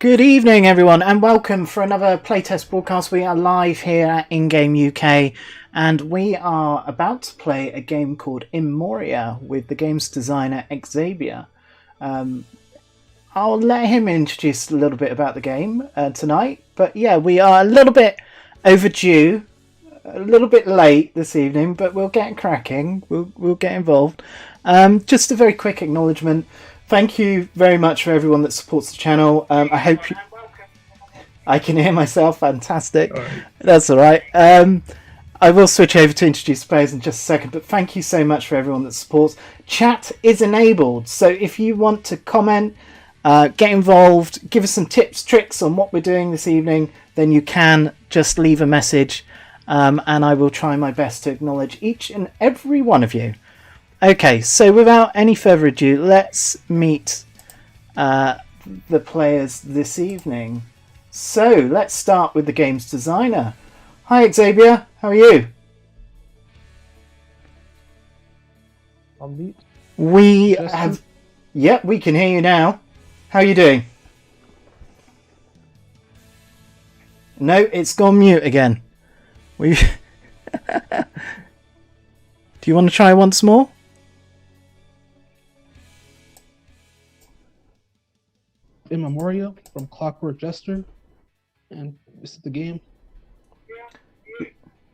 Good evening, everyone, and welcome for another playtest broadcast. We are live here at In-Game UK, and we are about to play a game called Memoria with the game's designer Xavier. I'll let him introduce a little bit about the game tonight, but yeah, we are a little bit overdue, a little bit late this evening, but we'll get cracking. We'll get involved. Just a very quick acknowledgement. Thank you very much for everyone that supports the channel. I hope you... I can hear myself. Fantastic. All right. That's all right. I will switch over to introduce the players in just a second, but thank you so much for everyone that supports. Chat is enabled, so if you want to comment, get involved, give us some tips, tricks on what we're doing this evening, then you can just leave a message, and I will try my best to acknowledge each and every one of you. Okay, so without any further ado, let's meet the players this evening. So, let's start with the game's designer. Hi Xavier, how are you? On mute. We have... Yep, we can hear you now. How are you doing? No, it's gone mute again. Do you want to try once more? In Memoria from Clockwork, Jester, and this is the game.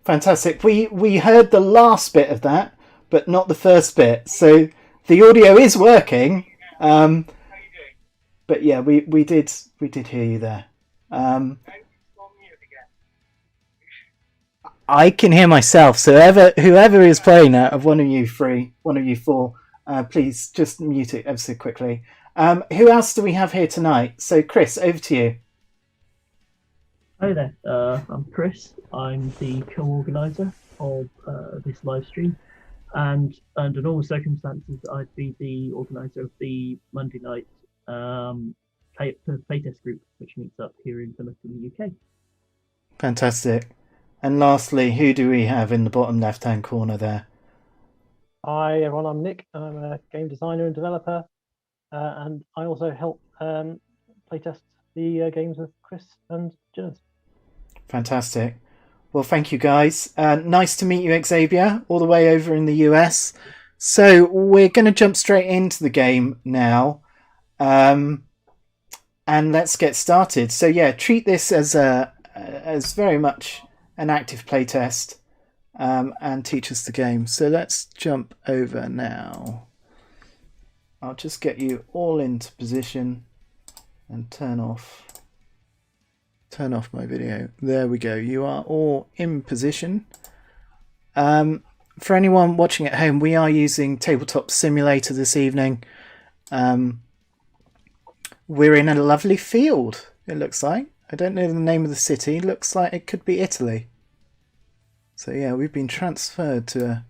Fantastic. We heard the last bit of that, but not the first bit. So the audio is working. But yeah, we did hear you there. I can hear myself. So whoever is playing that, of one of you three, one of you four, please just mute it ever so quickly. Who else do we have here tonight? So Chris, over to you. Hi there, I'm Chris. I'm the co-organizer of this live stream, and under normal circumstances, I'd be the organizer of the Monday night playtest group, which meets up here in Plymouth in the UK. Fantastic. And lastly, who do we have in the bottom left-hand corner there? Hi everyone, I'm Nick. I'm a game designer and developer, and I also help playtest the games with Chris and Jez. Fantastic. Well, thank you guys. Nice to meet you, Xavier, all the way over in the US. So we're going to jump straight into the game now, and let's get started. So yeah, treat this as very much an active playtest, and teach us the game. So let's jump over now. I'll just get you all into position and turn off my video. There we go. You are all in position. For anyone watching at home, we are using Tabletop Simulator this evening. We're in a lovely field, it looks like. I don't know the name of the city. It looks like it could be Italy. So yeah, we've been transferred to a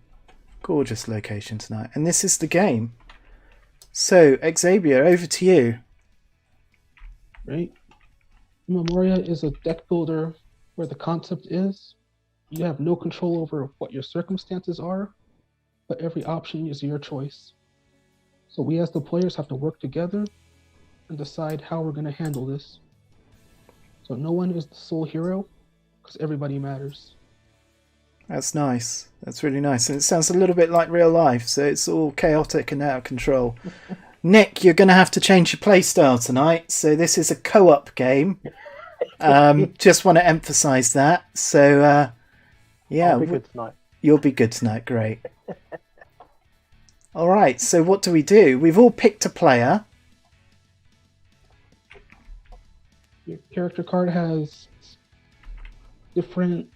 gorgeous location tonight. And this is the game. So, Xavier, over to you. Right. Memoria is a deck builder where the concept is you have no control over what your circumstances are, but every option is your choice. So we as the players have to work together and decide how we're going to handle this. So no one is the sole hero because everybody matters. That's nice. That's really nice. And it sounds a little bit like real life, so it's all chaotic and out of control. Nick, you're going to have to change your playstyle tonight. So this is a co-op game. Just want to emphasise that. So, yeah. I'll be good tonight. You'll be good tonight. Great. All right. So what do? We've all picked a player. Your character card has different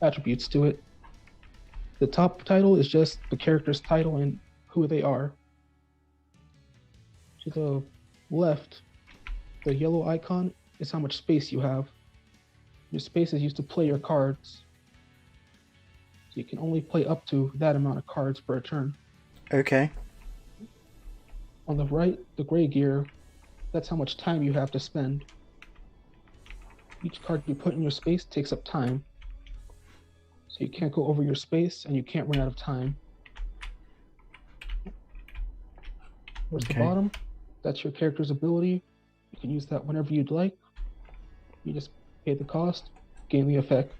attributes to it. The top title is just the character's title and who they are. To the left, the yellow icon is how much space you have. Your space is used to play your cards. So you can only play up to that amount of cards per turn. Okay. On the right, the gray gear, that's how much time you have to spend. Each card you put in your space takes up time. So you can't go over your space and you can't run out of time. Towards the bottom, that's your character's ability. You can use that whenever you'd like. You just pay the cost, gain the effect.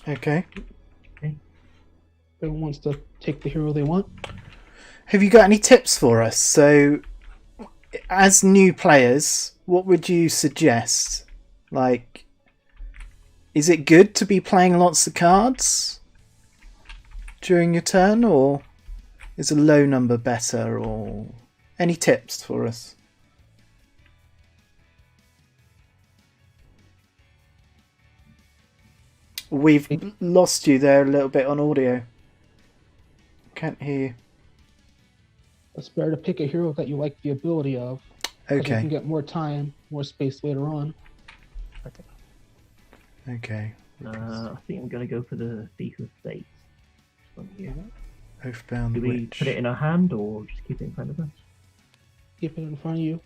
Okay. Everyone wants to take the hero they want. Have you got any tips for us? So, as new players, what would you suggest? Like, is it good to be playing lots of cards during your turn, or is a low number better? Or any tips for us? We've lost you there a little bit on audio. Can't hear you. It's better to pick a hero that you like the ability of. You Okay. can get more time, more space later on. Okay. I think I'm going to go for the Thief of Fates. One here. Oathbound Do we Witch. put it in our hand or just keep it in front of us? Keep it in front of you.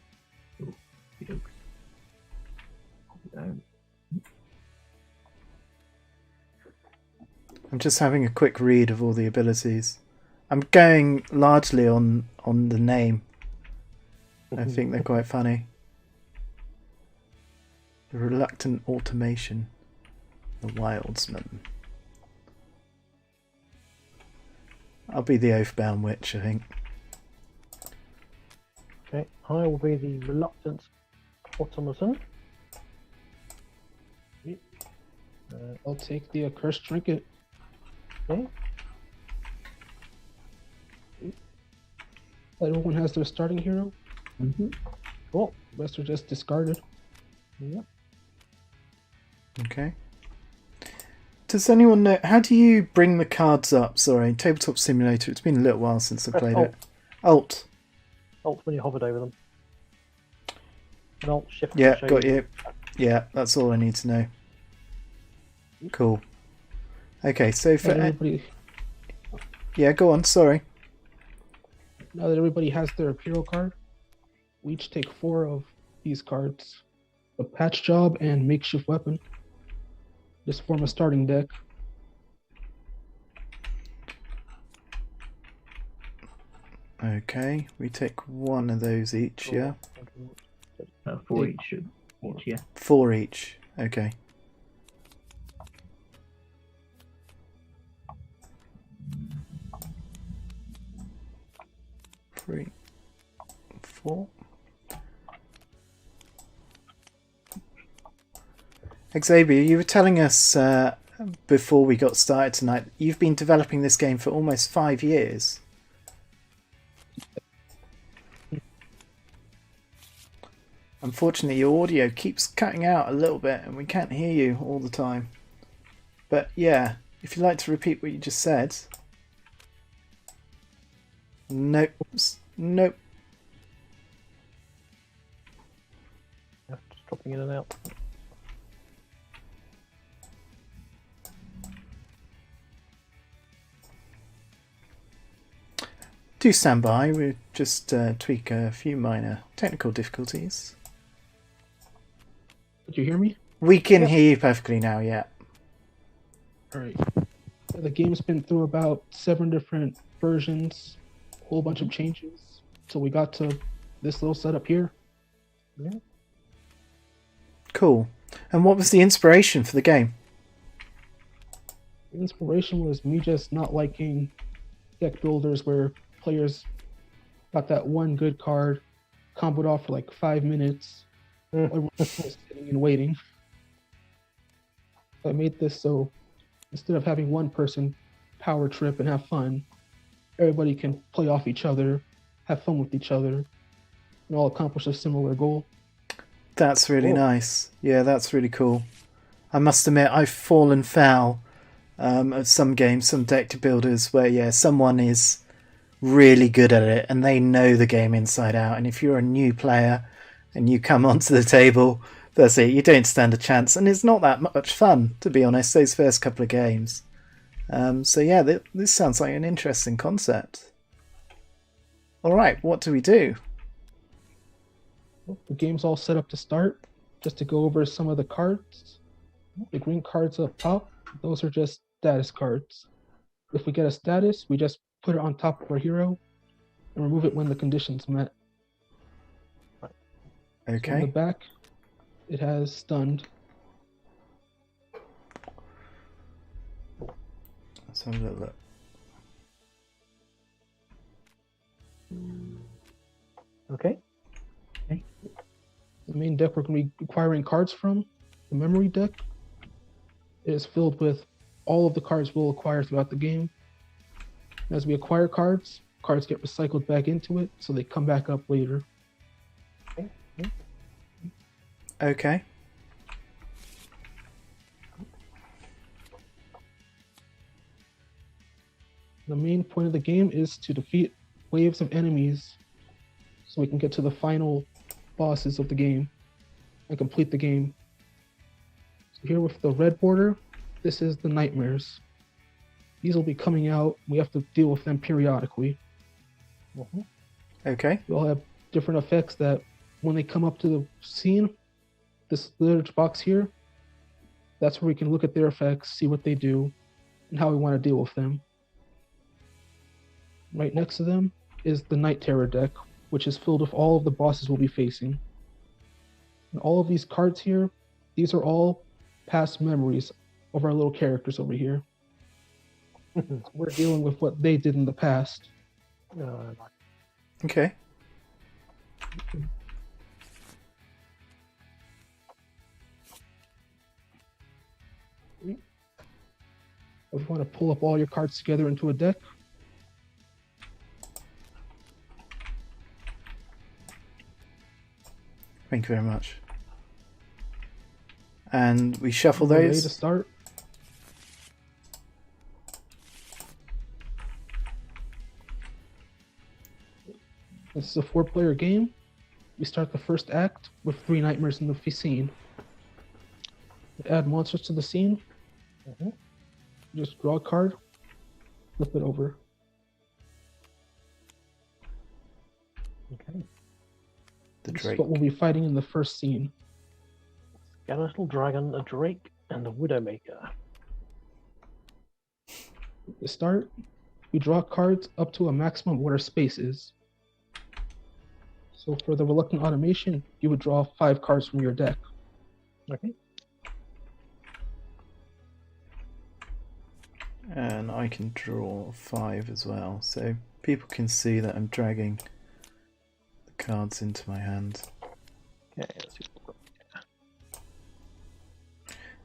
Okey-dokes. Pop it down. I'm just having a quick read of all the abilities. I'm going largely on the name. I think they're quite funny. The Reluctant Automation. The Wildsman. I'll be the Oathbound Witch, I think. Okay, I will be the reluctant automaton. I'll take the accursed trinket. Okay. Everyone has their starting hero. Mm-hmm. Cool. The rest are just discarded. Yep. Okay. Does anyone know, how do you bring the cards up? Sorry, Tabletop Simulator. It's been a little while since I Press played Alt. it. Alt. Alt when you hovered over them. And Alt Shift. Yeah, to show got you. Yeah, that's all I need to know. Cool. Okay, so for... Yeah, go on, sorry. Now that everybody has their hero card, we each take 4 of these cards. A patch job and makeshift weapon. Just form a starting deck. Okay, we take 1 of those each, yeah? 4 each, yeah. 4 each, okay. Three, 4. Xavier, you were telling us before we got started tonight, you've been developing this game for almost 5 years. Unfortunately, your audio keeps cutting out a little bit and we can't hear you all the time. But yeah, if you'd like to repeat what you just said. Nope. Nope. Just dropping in and out. Do stand by, we'll just tweak a few minor technical difficulties. Did you hear me? We can hear you perfectly now, yeah. Alright. The game's been through about 7 different versions, a whole bunch of changes. So we got to this little setup here. Yeah. Cool. And what was the inspiration for the game? The inspiration was me just not liking deck builders where players got that one good card, comboed off for like 5 minutes, everyone was sitting and waiting. I made this so instead of having one person power trip and have fun, everybody can play off each other, have fun with each other, and all accomplish a similar goal. That's really Cool. nice. Yeah, that's really cool. I must admit, I've fallen foul at some games, some deck builders, where, yeah, someone is really good at it and they know the game inside out. And if you're a new player and you come onto the table, that's it. You don't stand a chance. And it's not that much fun, to be honest, those first couple of games. So, yeah, this sounds like an interesting concept. All right, what do we do? The game's all set up to start. Just to go over some of the cards. The green cards up top, those are just status cards. If we get a status, we just put it on top of our hero and remove it when the condition's met. So on Okay. the back, it has stunned. Let's have a little look. Okay. The main deck we're going to be acquiring cards from, the memory deck, is filled with all of the cards we'll acquire throughout the game. As we acquire cards, cards get recycled back into it, so they come back up later. Okay. The main point of the game is to defeat waves of enemies so we can get to the final bosses of the game and complete the game. So here with the red border, this is the nightmares. These will be coming out. We have to deal with them periodically. Okay. We all have different effects that when they come up to the scene, this little box here, that's where we can look at their effects, see what they do, and how we want to deal with them. Right next to them is the Night Terror deck, which is filled with all of the bosses we'll be facing. And all of these cards here, these are all past memories of our little characters over here. We're dealing with what they did in the past. Okay. If you want to pull up all your cards together into a deck, Thank you very much. And we shuffle we're ready to those. start. This is a 4-player game. We start the first act with 3 nightmares in the scene. We add monsters to the scene. Just draw a card, flip it over. Okay. The This Drake. is what we'll be fighting in the first scene. Skeletal dragon, a drake, and a widowmaker. To start, we draw cards up to a maximum of what our space is. So for the Reluctant Automation, you would draw 5 cards from your deck. Okay. And I can draw 5 as well, so people can see that I'm dragging the cards into my hand. Okay. Let's see.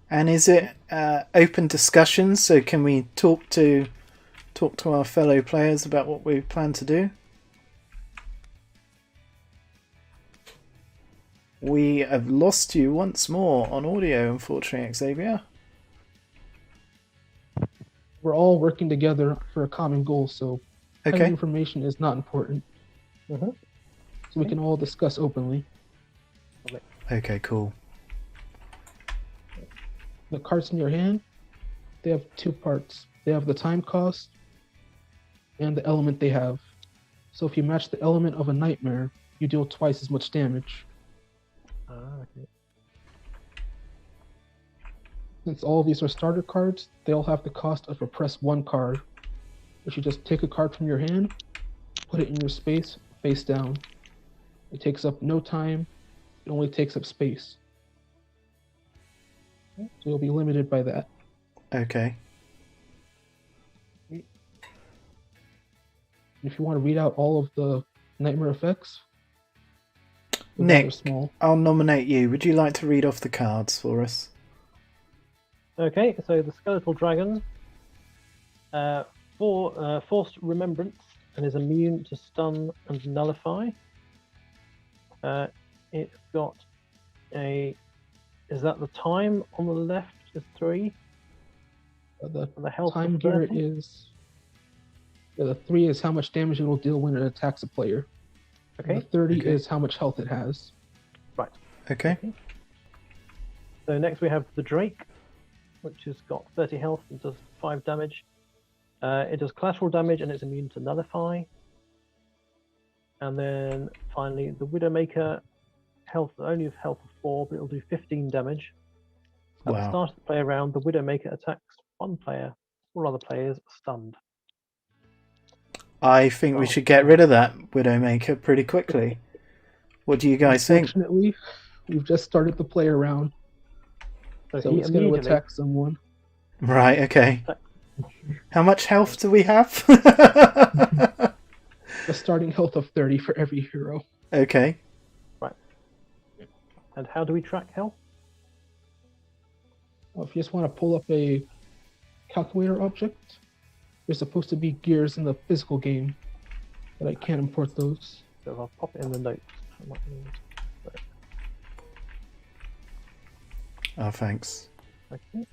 And is it open discussion? So can we talk to our fellow players about what we plan to do? We have lost you once more on audio, unfortunately, Xavier. We're all working together for a common goal, so private Okay. information is not important. Mhm. So we can all discuss openly. Okay, cool. The cards in your hand, they have 2 parts. They have the time cost and the element they have. So if you match the element of a nightmare, you deal twice as much damage. Okay. Since all of these are starter cards, they all have the cost of a press 1 card, which you just take a card from your hand, put it in your space, face down. It takes up no time, it only takes up space. So you'll be limited by that. Okay. If you want to read out all of the nightmare effects, they're rather Nick, small. I'll nominate you. Would you like to read off the cards for us? Okay, so the skeletal dragon, forced remembrance, and is immune to stun and nullify. It's got is that the time on the left is 3? The And the health time is here 30? is the 3 is how much damage it will deal when it attacks a player. Okay. And the 30 Okay. is how much health it has. Right. Okay. So next we have the Drake, which has got 30 health and does 5 damage. It does collateral damage and it's immune to nullify. And then finally the Widowmaker, only of health of 4, but it'll do 15 damage. At the Wow. start of the play round, the Widowmaker attacks 1 player, all other players are stunned. I think we should get rid of that Widowmaker pretty quickly. What do you guys think? Unfortunately, we've just started the play around, So so he it's going to immediately attack someone. Right, okay. How much health do we have? A starting health of 30 for every hero. Okay. And how do we track health? If you just want to pull up a calculator object, there's supposed to be gears in the physical game, but I can't import those. So I'll pop it in the notes. Oh, thanks. Okay.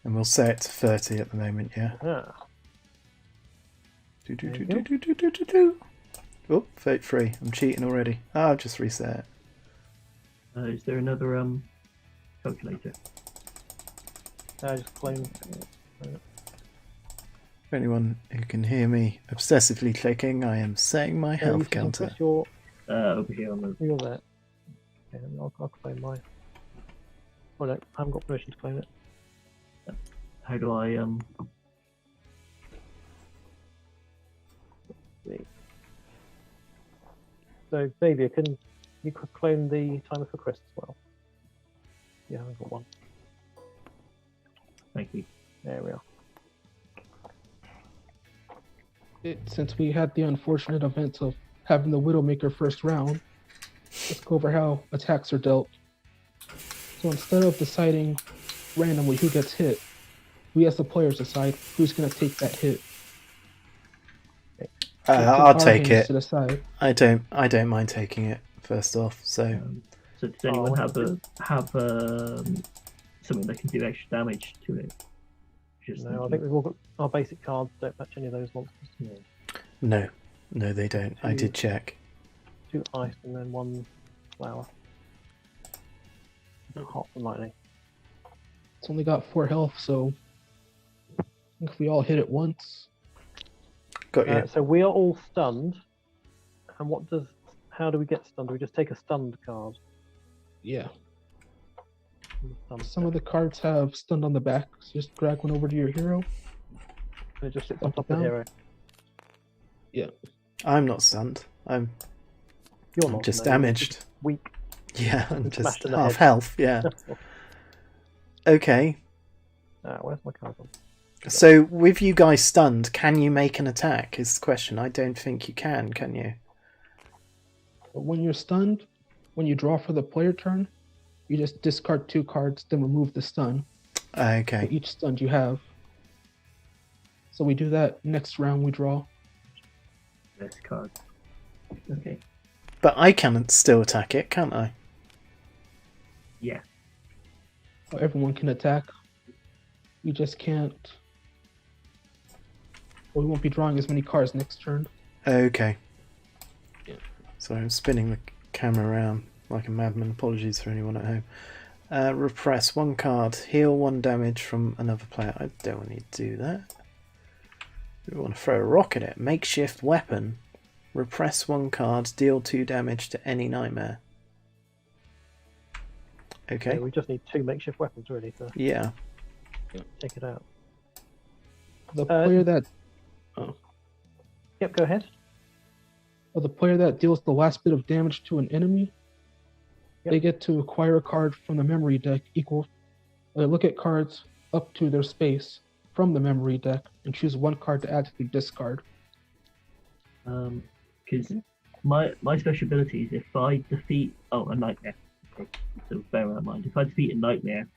And we'll set it to 30 at the moment, yeah. Ah, Do, do, There do, you do, go. do, do, do, do, do. Oh, 33. I'm cheating already. Oh, I'll just reset it. Is there another calculator? just clone. For anyone who can hear me obsessively clicking, I am setting my You health can counter. press your. Over here on the. You're there. Okay, I'll clone mine. Oh no, I haven't got permission to clone it. How do I So Xavier, can you clone the timer for Chris as well? Yeah, I've got one. Thank you. There we are. Since we had the unfortunate event of having the Widowmaker first round, let's go over how attacks are dealt. So instead of deciding randomly who gets hit, we as the players decide who's going to take that hit. It's in I'll our take hands it. to decide. I don't mind taking it first off. So So does anyone what have happens? something that can do extra damage to it? Just No, I think we've all got our basic cards. Don't match any of those monsters. no, they don't. I did check. 2 ice and then 1 flower. Hot and lightning. It's only got 4 health, so I think if we all hit it once, Got you. So we are all stunned. And how do we get stunned? Do we just take a stunned card? yeah. Stunned. Some of the cards have stunned on the back, so just drag one over to your hero. And it just sits on top of Down. the hero. I'm not stunned. I'm You're not. just no, you're damaged. just weak. Yeah, I'm Just just smashed in the half head. health. Yeah. Okay. Where's my card gone? So with you guys stunned, can you make an attack? Is the question. I don't think you can you? But when you're stunned, when you draw for the player turn, you just discard 2 cards, then remove the stun for Okay. each stun you have. So we do that next round we draw. this card. Okay. But I can still attack it, can't I? Yeah. So everyone can attack. We just can't. Well, we won't be drawing as many cards next turn. Okay. Yeah. So I'm spinning the camera around like a madman. Apologies for anyone at home. Repress 1 card. Heal 1 damage from another player. I don't need to do that. We want to throw a rock at it. Makeshift weapon. Repress 1 card. Deal 2 damage to any nightmare. Okay. Okay, we just need 2 makeshift weapons really to Yeah. take it out. The player that Yep, go ahead. the player that deals the last bit of damage to an enemy, Yep. they get to acquire a card from the memory deck equal. They look at cards up to their space from the memory deck and choose 1 card to add to the discard. Because my special ability is if I defeat a nightmare. Okay. So bear that in mind. If I defeat a nightmare,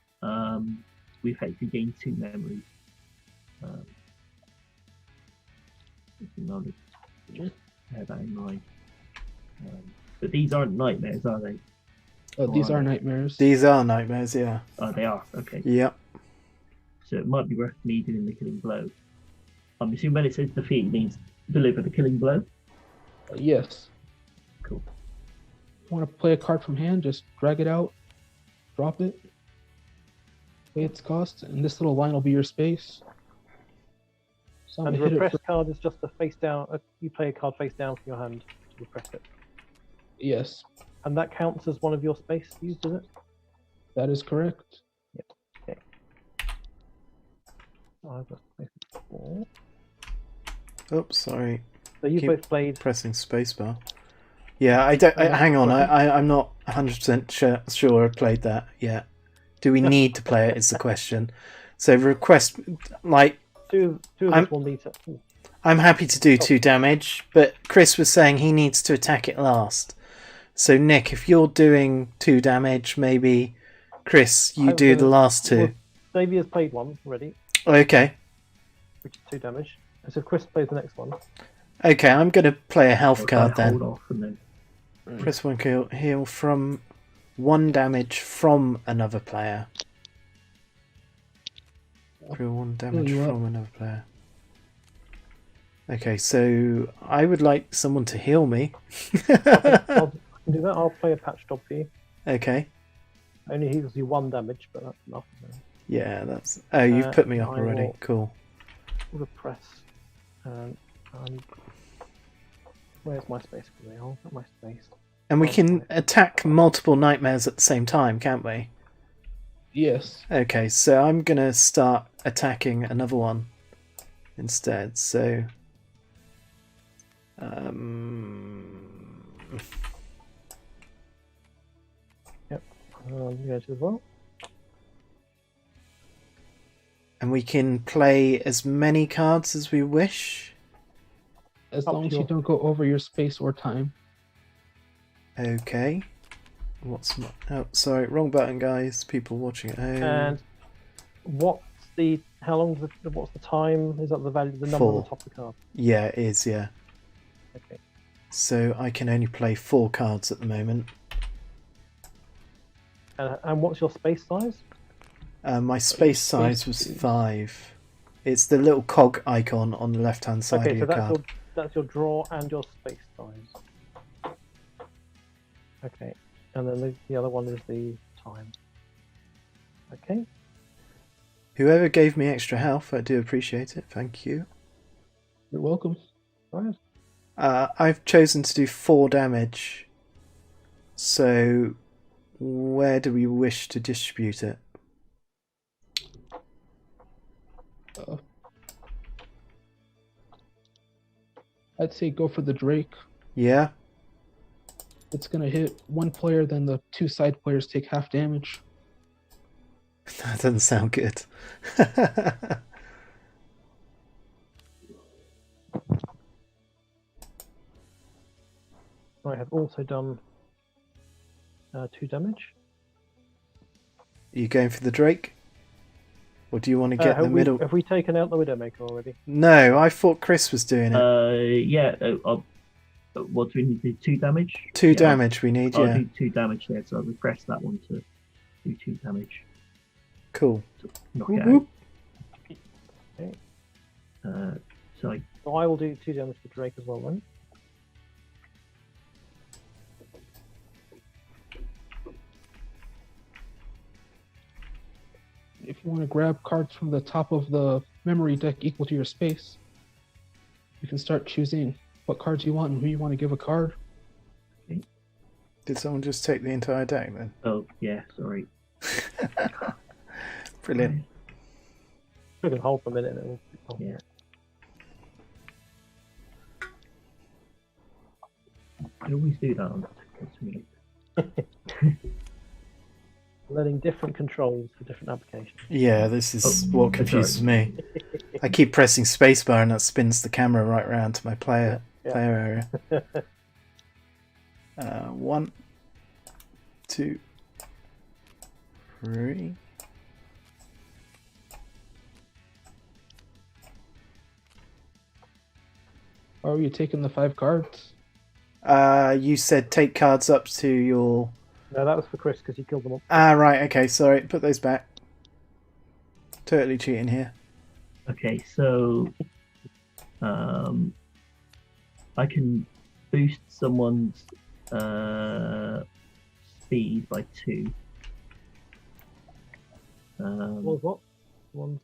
we effectively gain 2 memories. Knowledge. Bear that in mind. But these aren't nightmares, are they? These are Alright. nightmares. These are nightmares, yeah. Oh, they are. Okay. Yep. So it might be worth me doing the killing blow. I'm assuming when it says defeat, it means deliver the killing blow. Yes. Cool. Want to play a card from hand, just drag it out, drop it, pay its cost, and this little line will be your space. So I'm And the gonna hit it repress for, card is just a face down. You play a card face down from your hand to repress it. yes, And that counts as one of your space used, does it? that is correct. Oh, I've got space 4. Oops, sorry. So you Keep both played. Pressing spacebar. Yeah, I don't. Hang on, I'm not 100% sure I played that yet. Do we need to play it? Is the question. So request, like, Two of us will need to. I'm happy to do 2 damage, but Chris was saying he needs to attack it last. So Nick, if you're doing 2 damage, maybe Chris, you do the last 2. Well, Xavier's played one already, Okay. which is 2 damage. And so Chris plays the next one. Okay, I'm going to play a health card then. Hold off and then. Press 1 heal from 1 damage from another player. Deal 1 damage from another player. Okay, so I would like someone to heal me. I can do that. I'll play a patch job for you. Okay. Only heals you 1 damage, but that's enough. Yeah, that's. Oh, you've put me up I already. will- Cool. Press. Where's my space? I've got my space. And we can attack multiple nightmares at the same time, can't we? Yes. Okay, so I'm gonna start attacking another one instead. So, Yep. Yes, as well. and we can play as many cards as we wish. As Up long to as you your- don't go over your space or time. Okay. What's my... Oh, sorry, wrong button, guys. People watching at home. And what's the what's the time? Is that the value, the number on 4. the top of the card? Yeah, it is, yeah. Okay. So I can only play 4 cards at the moment. And what's your space size? My space size was 5. It's the little cog icon on the left-hand side Okay, of so your card. that's your draw and your space size. Okay, and then the other one is the time. Okay. Whoever gave me extra health, I do appreciate it. Thank you. You're welcome. Right. I've chosen to do 4 damage. So, where do we wish to distribute it? I'd say go for the Drake. Yeah? It's gonna hit 1 player, then the 2 side players take half damage. That doesn't sound good. I have also done 2 damage. Are you going for the Drake? Or do you want to get in the middle? Have we taken out the Widowmaker already? No, I thought Chris was doing it. Yeah. What do we need to do? 2 damage? 2 Yeah, damage we need, I'll yeah. do 2 damage there, so I'll repress that one to do 2 damage. Cool. Knock Whoop, it whoop. out. So I So I will do 2 damage to Drake as well then. If you want to grab cards from the top of the memory deck equal to your space, you can start choosing what cards you want and who you want to give a card. Did someone just take the entire deck then? Oh, yeah, sorry. Brilliant. We can hold for a minute and it will be Yeah. I always do that on letting different controls for different applications. Yeah, this is Oh, what confuses me. I keep pressing spacebar and that spins the camera right around to my player area. 1, 2, 3. Or are you taking the 5 cards? You said take cards up to your... No, that was for Chris because he killed them all. Ah, right, okay, sorry. Put those back. Totally cheating here. Okay, so I can boost someone's speed by 2. What? One.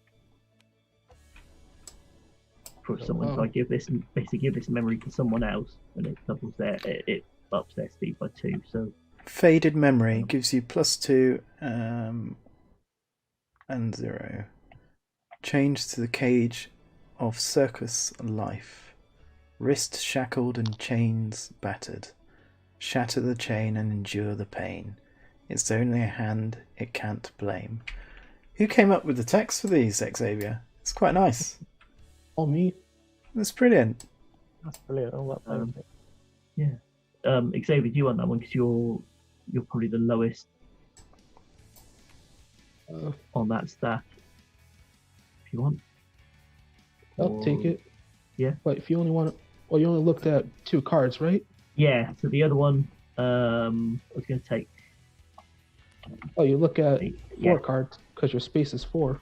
For someone, so I give this basically give this memory to someone else, and it doubles it ups their speed by 2. So Faded memory gives you +2 and 0. Change to the cage of circus life. Wrist shackled and chains battered. Shatter the chain and endure the pain. It's only a hand it can't blame. Who came up with the text for these, Xavier? It's quite nice. All me. That's brilliant. That's brilliant. All that Yeah. Xavier, do you want that one? Because you're probably the lowest on that stat. If you want, I'll take it. Yeah. But if you only want, well, you only looked at 2 cards, right? Yeah. So the other one, I was going to take. Oh, you look at 4 Yeah. cards because your space is 4.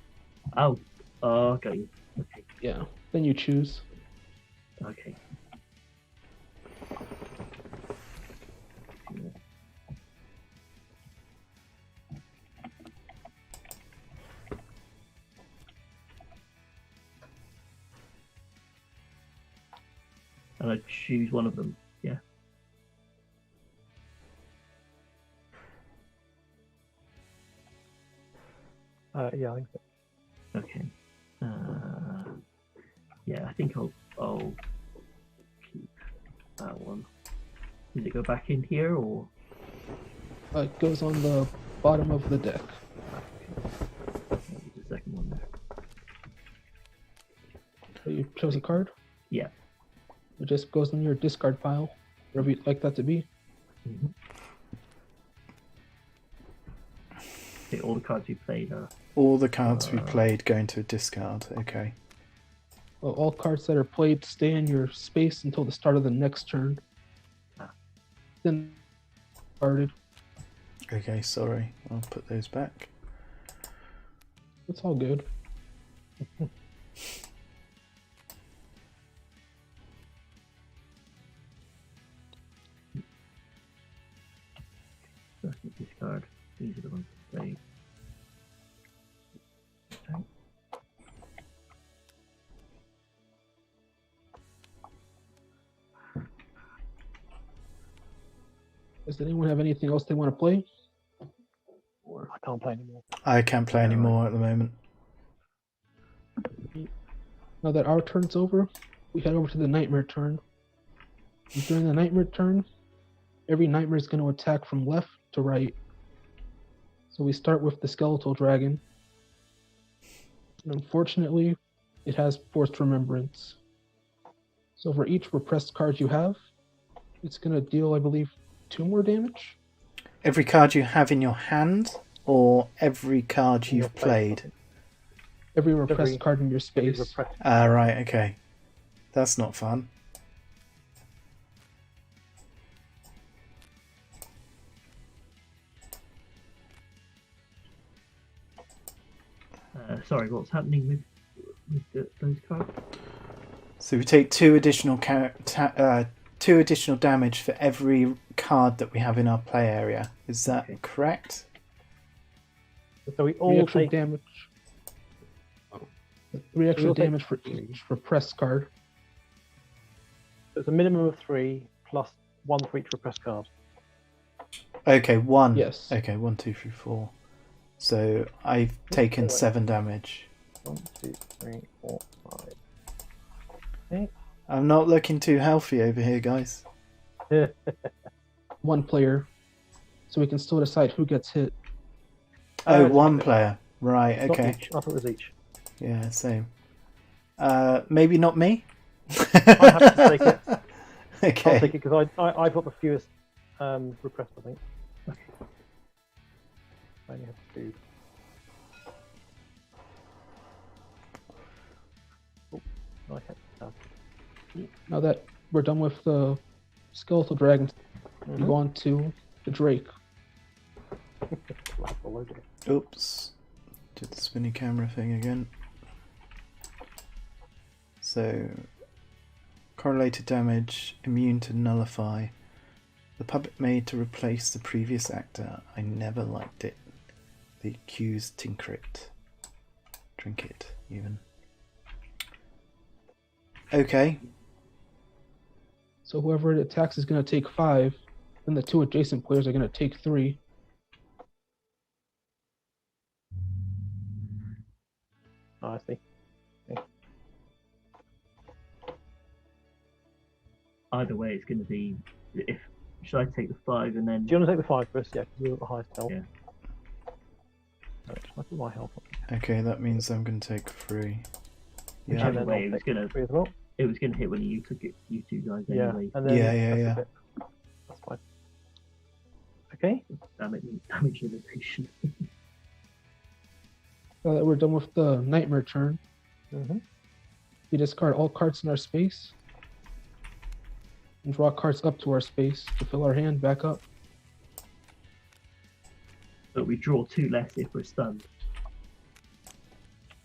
Oh, okay. Okay. Yeah. Then you choose. Okay. And I choose one of them. Yeah. Yeah, I think so. Okay. Yeah, I think I'll keep that one. Does it go back in here or? It goes on the bottom of the deck. There's the second one there. So you chose a card? Yeah. It just goes in your discard pile, wherever you'd like that to be. Mm-hmm. Okay, all the cards you played are. All the cards we played go into a discard. Okay. Well, all cards that are played stay in your space until the start of the next turn. Then started. Okay, sorry. I'll put those back. It's all good. Discard. These are the ones that played. Okay. Does anyone have anything else they want to play? Or I can't play anymore. I can't play anymore at the moment. Now that our turn's over, we head over to the nightmare turn. And during the nightmare turn, every nightmare is going to attack from left to right. So we start with the skeletal dragon. And unfortunately, it has forced remembrance. So for each repressed card you have, it's going to deal, I believe, 2 more damage. Every card you have in your hand, or every card you've played? Every repressed card in your space. Right, okay. That's not fun. Sorry, what's happening with those cards? So we take 2 additional 2 additional damage for every card that we have in our play area. Is that correct? So we 3 all extra take damage. 3 extra damage for each repressed card. It's a minimum of 3 plus 1 for each repressed card. Okay, 1. Yes. Okay, 1, 2, 3, 4. So I've taken 7 damage. 1, 2, 3, 4, 5. Okay. I'm not looking too healthy over here, guys. 1 player. So we can still decide who gets hit. Oh, it's 1 not player. Right, Not okay. each. I thought it was each. Yeah, same. Maybe not me? I have to take it. Okay. I'll take it because I've got the fewest repressed, I think. I only have 2. Oh, I can't. Now that we're done with the skeletal dragons, we go on to the drake. Oops. Did the spinny camera thing again. So, correlated damage, immune to nullify. The puppet made to replace the previous actor. I never liked it. The accused Trinket, even. Okay. So whoever it attacks is going to take 5, then the 2 adjacent players are going to take 3. Oh, I see. Okay. Either way, it's going to be should I take the 5 and then? Do you want to take the 5 first? Yeah, because you're at the highest health. Yeah. Right, I put my health up. Okay, that means I'm going to take 3. Yeah. Whichever then way, I'll it was take gonna 3 as well. hit when you took it. You two guys Yeah, anyway. and then Yeah. that's it. That's fine. Okay. Damage limitation. Now that we're done with the nightmare turn, Mm-hmm. we discard all cards in our space and draw cards up to our space to fill our hand back up. But we draw 2 less if we're stunned.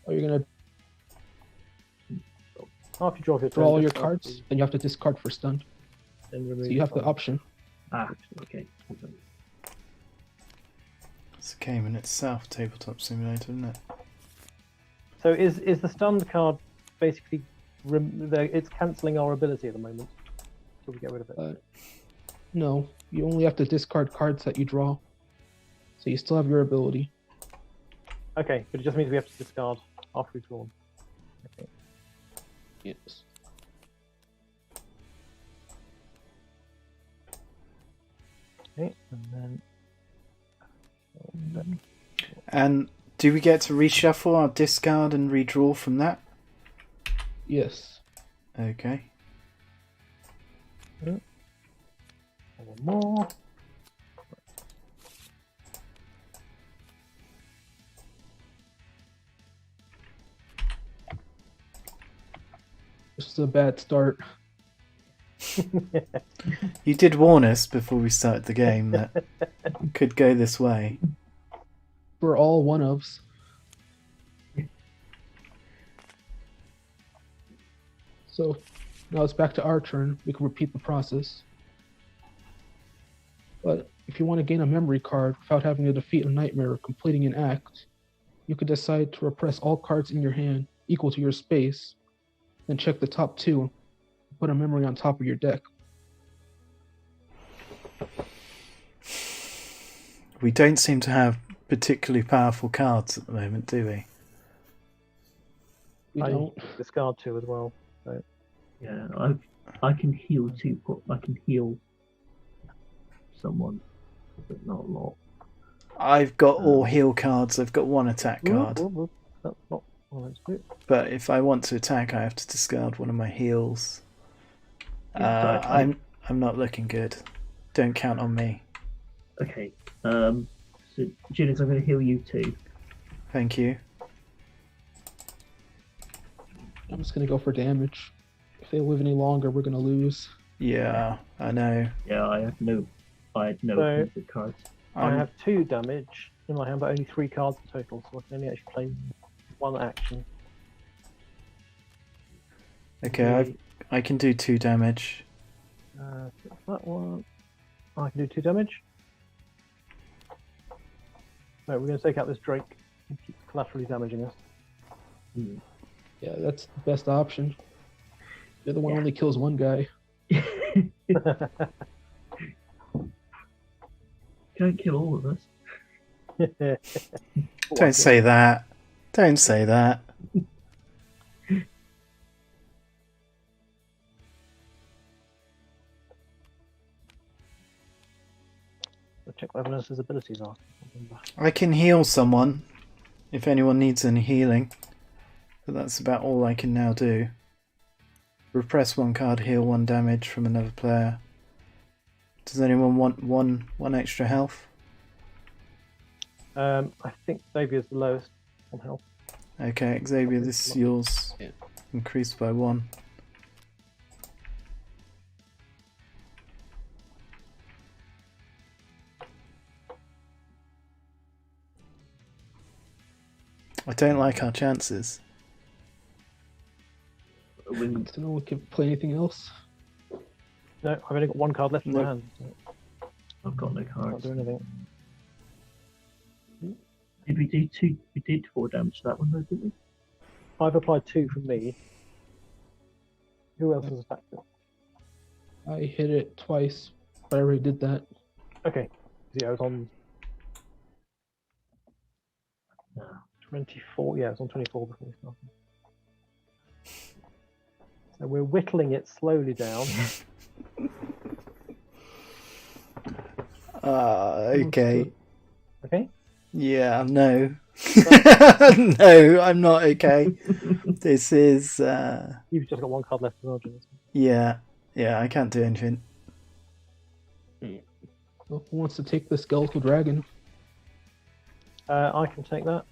Or you're gonna After you draw your draw turn, all your discard cards, the- then you have to discard for stunned. then remove So you have the one. option. Okay. It's a game in itself, Tabletop Simulator, isn't it? So is the stunned card basically it's cancelling our ability at the moment? Till we get rid of it. No, you only have to discard cards that you draw. So you still have your ability. Okay, but it just means we have to discard after we've drawn. Okay. Yes. Okay, and then And do we get to reshuffle our discard and redraw from that? Yes. Okay. one more. This is a bad start. You did warn us before we started the game that it could go this way. We're all one-ofs. So now it's back to our turn. We can repeat the process. But if you want to gain a memory card without having to defeat a nightmare or completing an act, you could decide to repress all cards in your hand equal to your space, then check the top 2 and put a memory on top of your deck. We don't seem to have particularly powerful cards at the moment, do we? We I don't. discard 2 as well. So Yeah, I can heal 2. I can heal someone, but not a lot. I've got all heal cards. I've got 1 attack card. Whoop. That's not what I meant to do. But if I want to attack, I have to discard 1 of my heals. Yeah, so I'm not looking good. Don't count on me. Okay. So Julius, I'm going to heal you 2. Thank you. I'm just going to go for damage. If they live any longer, we're going to lose. Yeah, I know. Yeah, I had no So- offensive cards. I have 2 damage in my hand, but only 3 cards in total, so I can only actually play 1 action. Okay, I can do 2 damage. So that one. I can do 2 damage. No, we're going to take out this Drake. He keeps collaterally damaging us. Yeah, that's the best option. The other one Yeah. only kills 1 guy. Don't kill all of us. Don't say that. Don't say that. I'll check what everyone else's abilities are. I can heal someone if anyone needs any healing. But that's about all I can now do. Repress 1 card, heal 1 damage from another player. Does anyone want one extra health? I think Xavier's the lowest on health. Okay, Xavier, this is yours. Yeah. Increased by 1. I don't like our chances. When I don't know we can play anything else. No, I've only got 1 card left in my Nope. hand. So I've got no I can't cards. do anything. Did we do 2? We did 4 damage to that one, though, didn't we? I've applied 2 from me. Who else has attacked it? I hit it twice, but I already did that. Okay. Yeah, I was on No. 24. Yeah, it was on 24 before we started. So we're whittling it slowly down. Okay. Okay. Yeah, no. No, I'm not okay. This is, You've just got one card left as well, Jim. yeah, I can't do anything. Who wants to take the skeletal dragon? I can take that.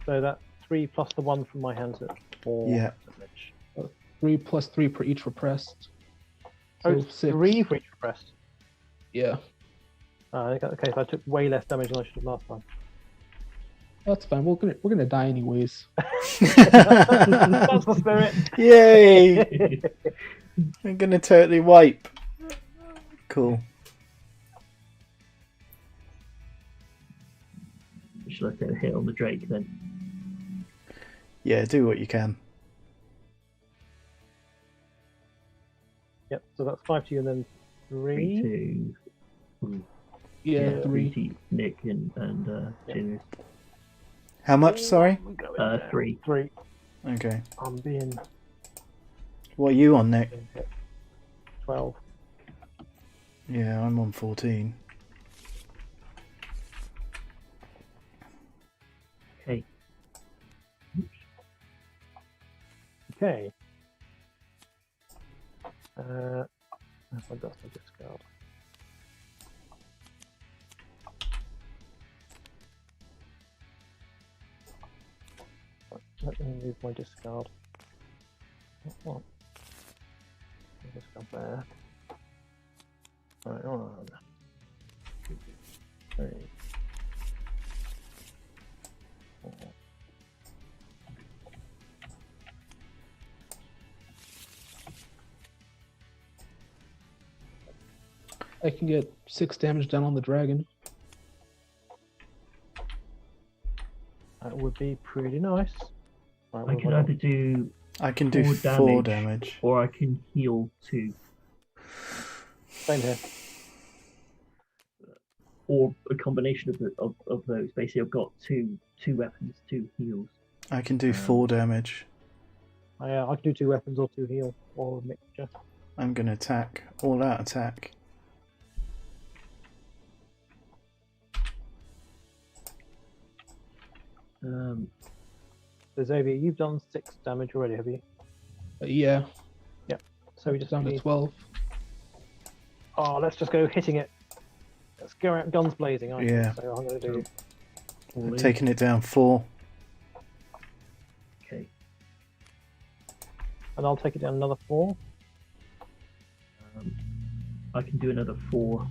So that's 3 plus the 1 from my hands at 4 Yeah. damage. 3 plus 3 per each repressed. Oh, So 6. 3 for each repressed. Yeah, Okay, so I took way less damage than I should have last time. that's fine. We're gonna die anyways. That's the spirit. Yay! I'm gonna totally wipe. Cool. Should I take a hit on the Drake then? Yeah, do what you can. Yep, so that's 5 to you and then 3 3. to Yeah, 3. to Nick and Yeah. Junior. How much, sorry? 3. 3. Okay. I'm being What are you on, Nick? hit. 12. Yeah, I'm on 14. Okay. Okay. That's my dust discard. Let me move my discard. What? My discard there. Right, 1, 2, 3, 4. I can get 6 damage down on the dragon. That would be pretty nice. Right, I what can have I either do I can do 4 4 damage. damage. or I can heal 2. got? Same here. Or a combination of those. Basically, I've got two weapons, 2 heals. I can do 4 damage. I can do 2 weapons or 2 heal or a mixture. I'm gonna attack. All out attack. So Xavier, you've done 6 damage already, have you? Yeah, So we just down to need... 12. Oh, let's just go hitting it. Let's go out guns blazing. Yeah. So I'm going to do... All I'm in. taking it down 4. Okay. And I'll take it down another 4. I can do another 4.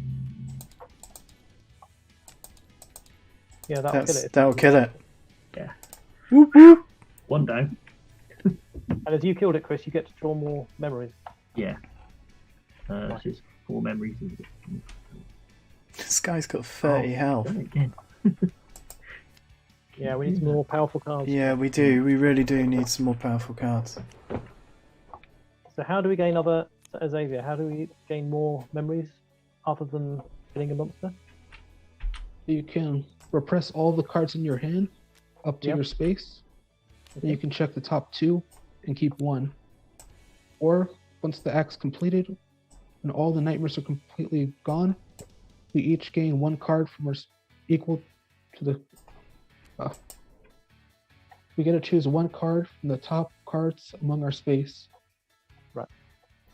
Yeah, that'll kill it. That'll kill it. Yeah. Whoop, whoop. 1 down. And as you killed it, Chris, you get to draw more memories. Yeah. So it's 4 memories. This guy's got 30 health. Done it again. Yeah, we need some more powerful cards. Yeah, we do. We really do need some more powerful cards. So how do we gain other... So Xavier, how do we gain more memories other than killing a monster? You can repress all the cards in your hand up to Yep. your space. And you can check the top 2 and keep 1. Or once the act's completed and all the nightmares are completely gone, we each gain 1 card from our equal to the. We get to choose 1 card from the top cards among our space.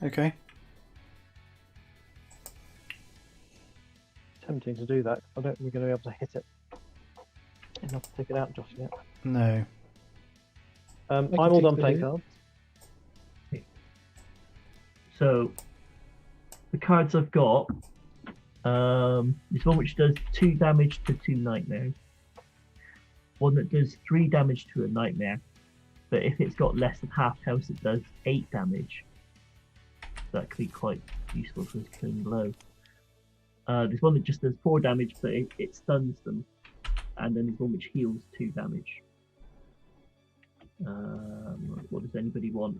Okay. Tempting to do that. I don't think we're going to be able to hit it enough to take it out just yet. No. I'm can all take done the playing hit. cards. So the cards I've got, there's one which does 2 damage to 2 nightmares. One that does 3 damage to a nightmare, but if it's got less than half health, it does 8 damage. That could be quite useful for killing blow. There's one that just does 4 damage, but it stuns them, and then there's one which heals 2 damage. What does anybody want?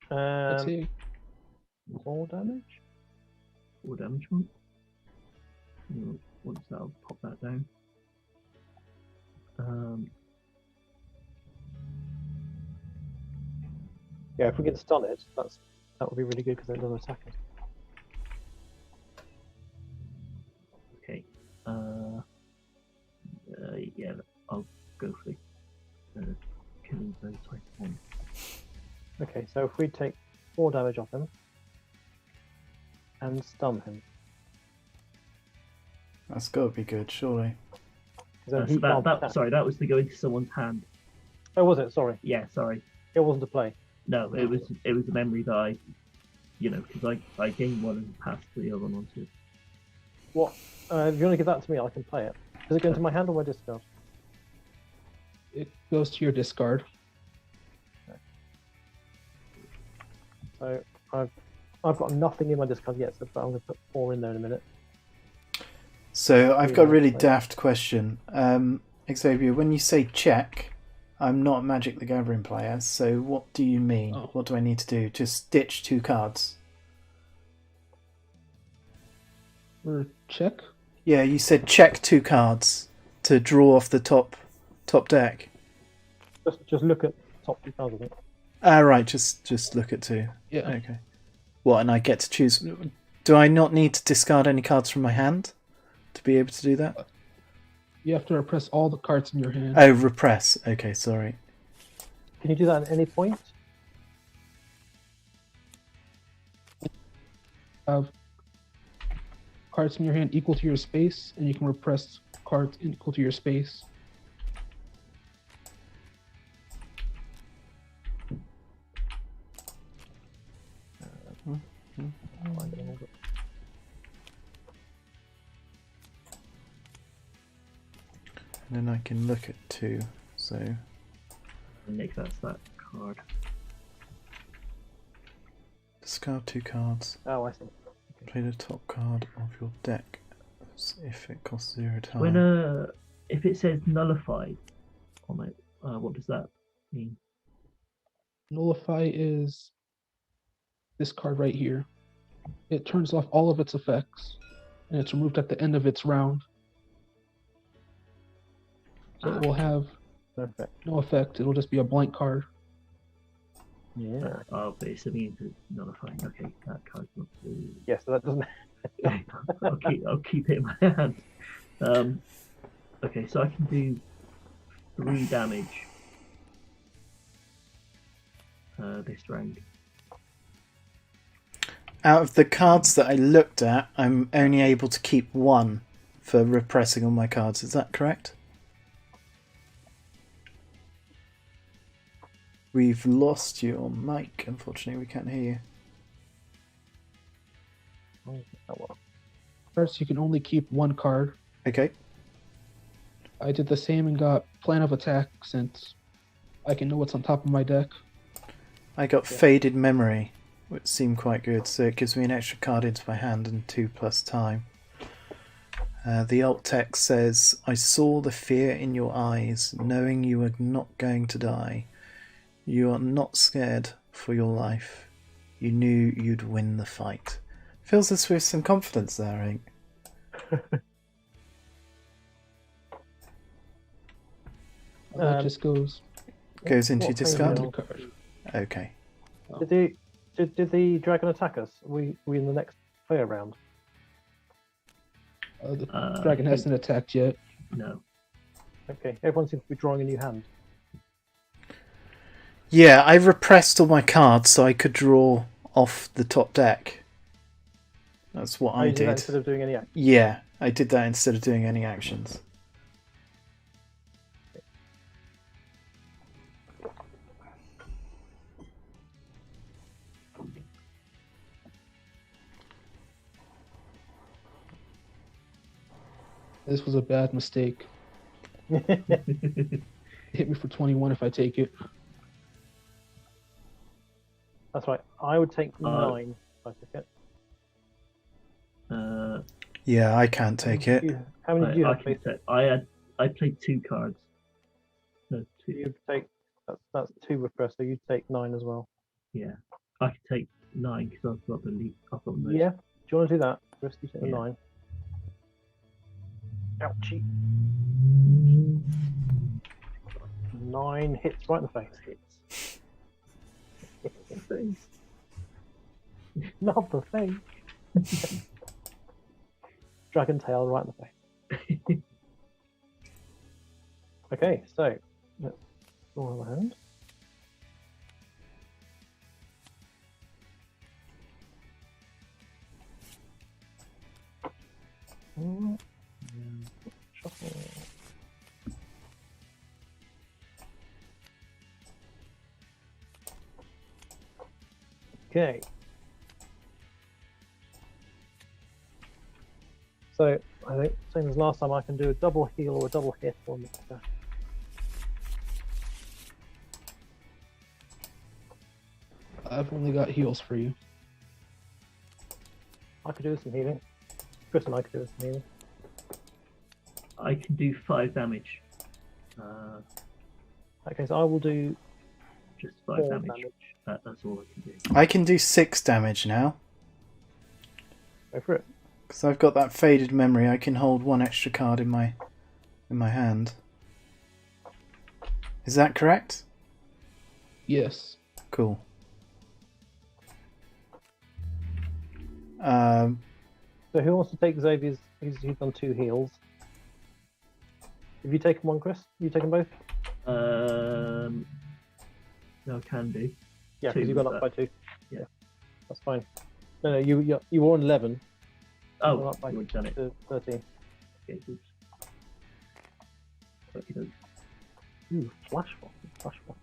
Let's see. 4 damage? 4 damage one. Once that, I'll pop that down. Yeah, if we can stun it, that would be really good because it doesn't attack us. Okay. Yeah, I'll go for the killing blow type one. Okay, so if we take 4 damage off him and stun him, That's got to be good, surely. then So he can't attack. sorry, that was to go into someone's hand. Oh, was it? Sorry, Yeah, sorry. it wasn't a play. No, it was a memory that I, because I gained one and passed the other one on to. What? If you want to give that to me, I can play it. Does it go into my hand or my discard? It goes to your discard. So I've got nothing in my discard yet, so but I'm going to put 4 in there in a minute. So I've got a really Yeah. daft question. Xavier, when you say check, I'm not a Magic the Gathering player, so what do you mean? Oh. What do I need to do? Just ditch 2 cards? For check, Yeah, you said check 2 cards to draw off the top deck. Just look at top 2 cards, I think. Ah, right, just look at 2. yeah. Okay. What, and I get to choose... Do I not need to discard any cards from my hand to be able to do that? You have to repress all the cards in your hand. Oh, repress. Okay, sorry. Can you do that at any point? Have cards in your hand equal to your space, and you can repress cards equal to your space. And then I can look at 2. So Nick, that's that card. discard 2 cards. Oh, I see. Play the top card of your deck as if it costs 0 time. When if it says nullified on it, what does that mean? Nullify is this card right here. It turns off all of its effects, and it's removed at the end of its round. So it will have Perfect. no effect. It will just be a blank card. Yeah. Oh, but it's means it's nullifying. Okay, that card's not. Yeah, so that doesn't. Okay, I'll keep it in my hand. Okay, so I can do 3 damage this round. Out of the cards that I looked at, I'm only able to keep 1 for repressing all my cards. Is that correct? We've lost your mic. Unfortunately, we can't hear you. Oh, well. First, you can only keep 1 card. Okay. I did the same and got Plan of Attack since I can know what's on top of my deck. I got Faded Memory, which seemed quite good, so it gives me an extra card into my hand and 2+ time. The alt text says, I saw the fear in your eyes, knowing you were not going to die. You are not scared for your life. You knew you'd win the fight. Fills us with some confidence there, I think. That just goes Goes into What discard? kind of- card. Okay. Did the dragon attack us? We in the next player round. The dragon hasn't attacked yet. No. Okay, everyone seems to be drawing a new hand. Yeah, I repressed all my cards so I could draw off the top deck. That's what Oh, I you did that did. instead of doing any action. Yeah, I did that instead of doing any actions. This was a bad mistake. Hit me for 21 if I take it. That's right. I would take 9 if I took it. Yeah, I can't take it. How many do you I have? can Please? take. I played 2 cards. No, 2. You take that's 2 repressed, so you take 9 as well. Yeah, I can take 9 because I've got the lead. I've got the most. Yeah. Do you want to do that? Chris, you take the Yeah. 9. Ouchie. 9 hits right in the face. Hits. the face. Not the face. Dragon tail right in the face. Okay, so let's draw a hand. Shuffle. Okay. So I think same as last time, I can do a double heal or a double hit on the I've only got heals for you. I could do some healing. Chris and I could do some healing. I can do 5 damage. Okay, so I will do Just 5 4 damage. damage. That's all I can do. I can do 6 damage now. Go for it. Because I've got that faded memory, I can hold 1 extra card in my hand. Is that correct? Yes. Cool. So who wants to take Xavier's? He's done 2 heals. Have you taken one, Chris? You taken both? No, I can do. Yeah, 2 because you got was up by 2. Yeah. That's fine. No, you were on 11 Oh, Well, up by you've done it. to 13. Okay, oops. Okey-doke. Ooh, flash bomb. Flash bomb.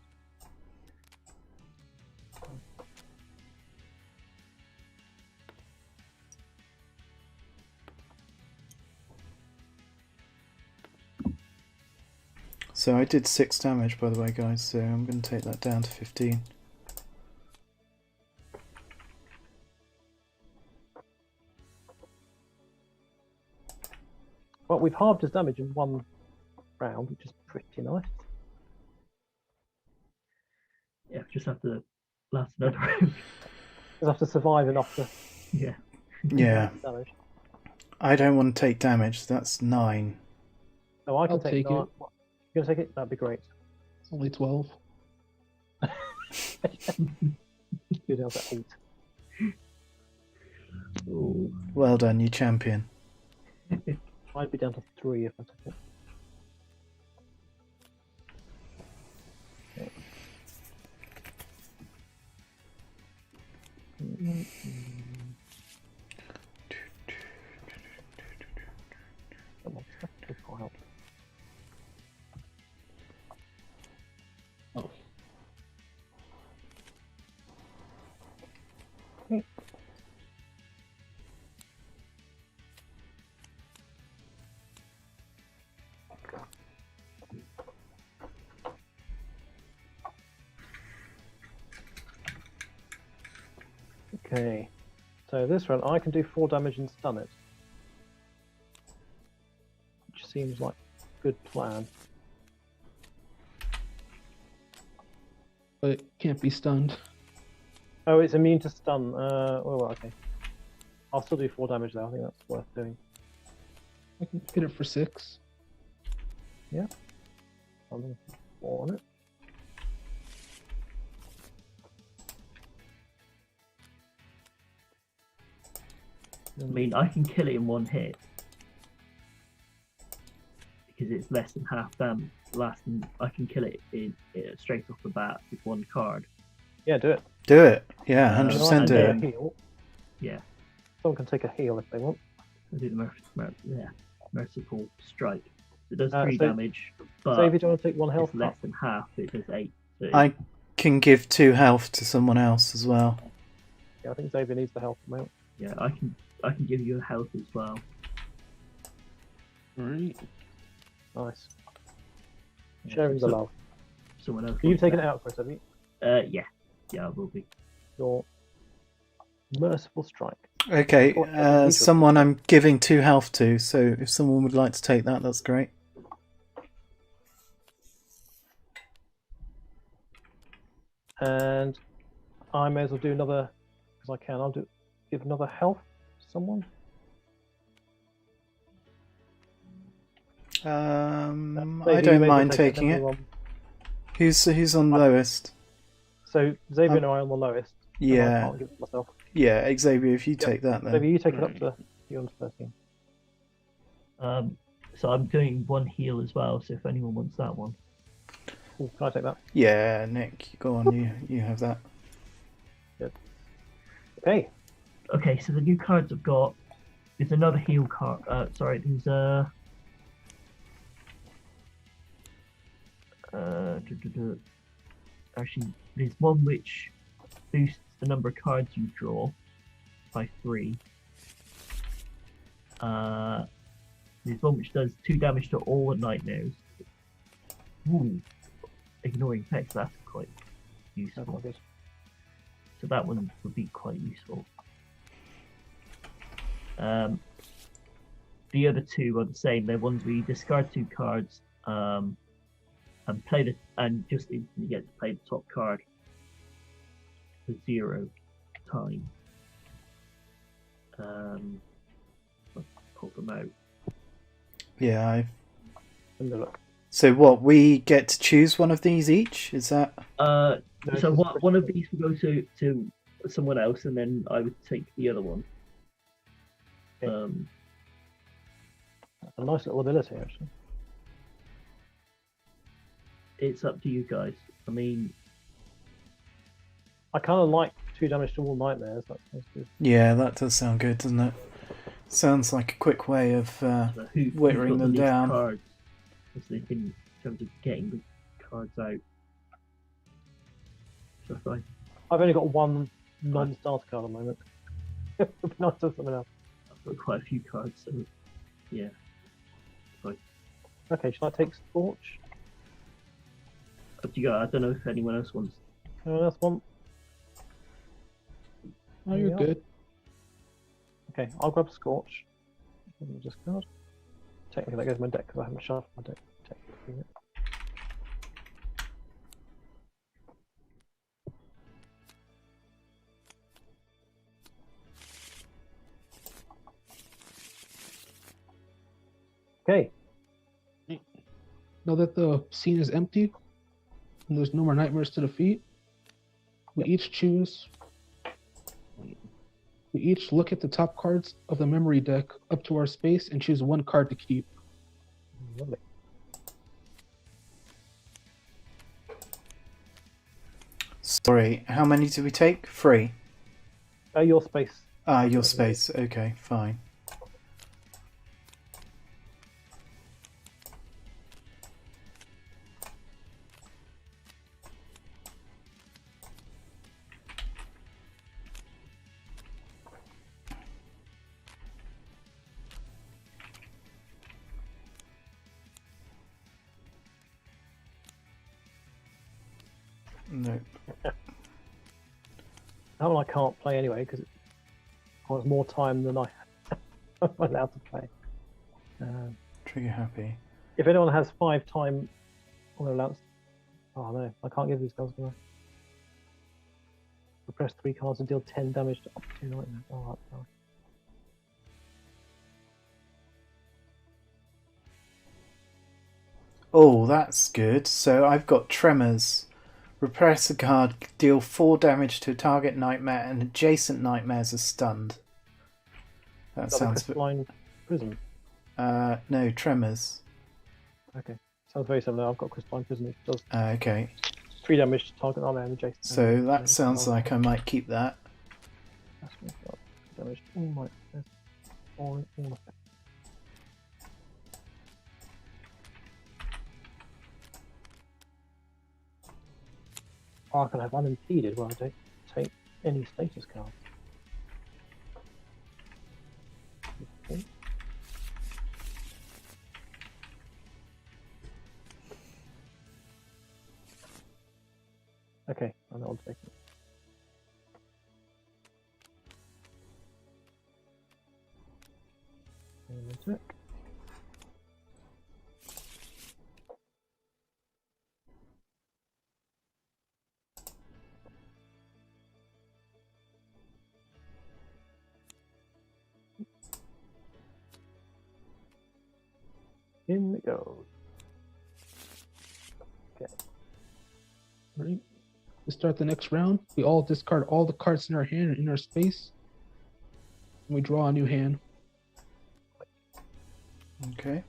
So I did 6 damage, by the way, guys, so I'm going to take that down to 15. Well, we've halved his damage in 1 round, which is pretty nice. Yeah, just have to last another round. Just have to survive enough to Yeah. Yeah. damage. I don't want to take damage, that's 9. Oh, I can I'll take take that. it. You gonna take it? That'd be great. It's only 12. You're down to 8. Oh, Well done, you champion. I'd be down to 3 if I took it. Okay. Come on, that's quite help. Oh. Okay, so this round I can do 4 damage and stun it, which seems like a good plan. But it can't be stunned. Oh, it's immune to stun. Well, okay. I'll still do 4 damage though. I think that's worth doing. I can hit it for 6. I'm gonna put 4 on it. I mean, I can kill it in 1 hit. Because it's less than half damage. I can kill it straight off the bat with 1 card. Yeah, do it. Do it. Yeah, Uh, 100% do Take a it. heal. Yeah. Someone can take a heal if they want. I'll do the merciful strike. It does 3 so- damage, but Xavier, do you want to take 1 health? it's less than half. It does 8. So I can give 2 health to someone else as well. Yeah, I think Xavier needs the health amount. yeah, I can give you a health as well. Alright. Nice. Yeah, Sharing the so- love. Someone else. You've wants taken that. it out, Chris, have you? Yeah, I will be. Your merciful strike. Okay, Or neutral. someone I'm giving 2 health to, so if someone would like to take that, that's great. And I may as well do another, because I can. Give another health to someone. I Maybe don't you mind can taking then it. we'll, Who's on lowest? So Xavier and I are on the lowest. and Yeah. I can't give it myself. Yeah, Xavier, if you take that then. Xavier, you take it up to you on 13. So I'm doing one heal as well. So if anyone wants that one, Ooh, can I take that? Yeah, Nick, go on, you have that. Okay. okay. So the new cards I've got is another heal card. Sorry, there's actually there's one which boosts the number of cards you draw by 3. There's one which does 2 damage to all the nightmares. Ooh, ignoring text, that's quite That's useful. not good. So that one would be quite useful. The other 2 are the same. They're ones where you discard 2 cards and just instantly get to play the top card for 0 time. Let's pull them out. Yeah, Let me look. So what, we get to choose one of these each? Is that... No, So it's one of these would go to someone else, and then I would take the other one. Okay. That's a nice little ability, actually. It's up to you guys. I mean, I kind of like 2 damage to all nightmares. That sounds good. Yeah, that does sound good, doesn't it? Sounds like a quick way of who's whittering got the them least down. cards? In terms of getting the cards out. So if I've only got 1 non-starter card at the moment. It'd be nice to have something else. I've got quite a few cards, so yeah. Okay, should I take Scorch? Up to you guys. I don't know if anyone else wants. Anyone else want? Oh, you're Yeah. good. Okay, I'll grab Scorch. Let me just card. Technically, that goes in my deck because I haven't shuffled my deck. Technically, yet. Okay, Now that the scene is empty and there's no more nightmares to defeat, we each look at the top cards of the memory deck up to our space and choose 1 card to keep. lovely. Sorry, how many do we take? 3. Your space. Your space. Okay, fine. No. That one I can't play anyway because it requires more time than I'm allowed to play. Trigger happy. If anyone has 5 time on their allowance, oh no, I can't give these guys. Can I? Repress 3 cards and deal 10 damage to up to 2 nightmares. Oh, that's nice. Oh, that's good. So I've got Tremors. Repress a card, deal 4 damage to a target nightmare, and adjacent nightmares are stunned. That Is that the sounds... crystalline prism. No, Tremors. Okay, sounds very similar. I've got crystalline prism, which does Okay. 3 damage to target nightmare and adjacent. So that sounds like I might keep that. That's what I've got. Damage to all nightmares. All effects. Oh, I can have unimpeded where I don't take any status cards. Okay. Okay, I know I'll take it. And attack. In it goes. Okay. Right? To start the next round, we all discard all the cards in our hand and in our space, and we draw a new hand. Okay.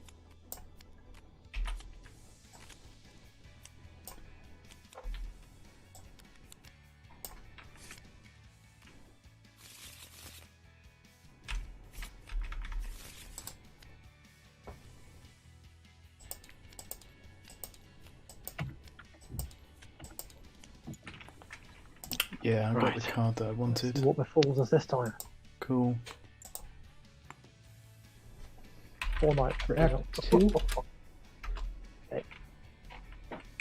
Yeah, I got the Right. card that I See wanted. what befalls us this time. Cool. 4 knights. For Act 2?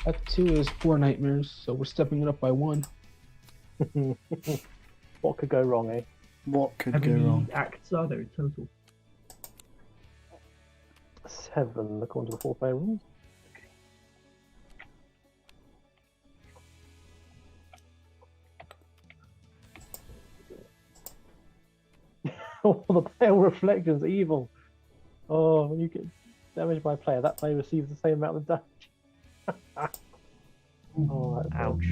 Act 2 is 4 nightmares, so we're stepping it up by 1. What could go wrong, eh? What could How go many wrong? acts are there in total? 7 according to the 4-player rules. Oh, the pale reflection's evil. Oh, when you get damaged by a player, that player receives the same amount of damage. Oh, that's Ouch.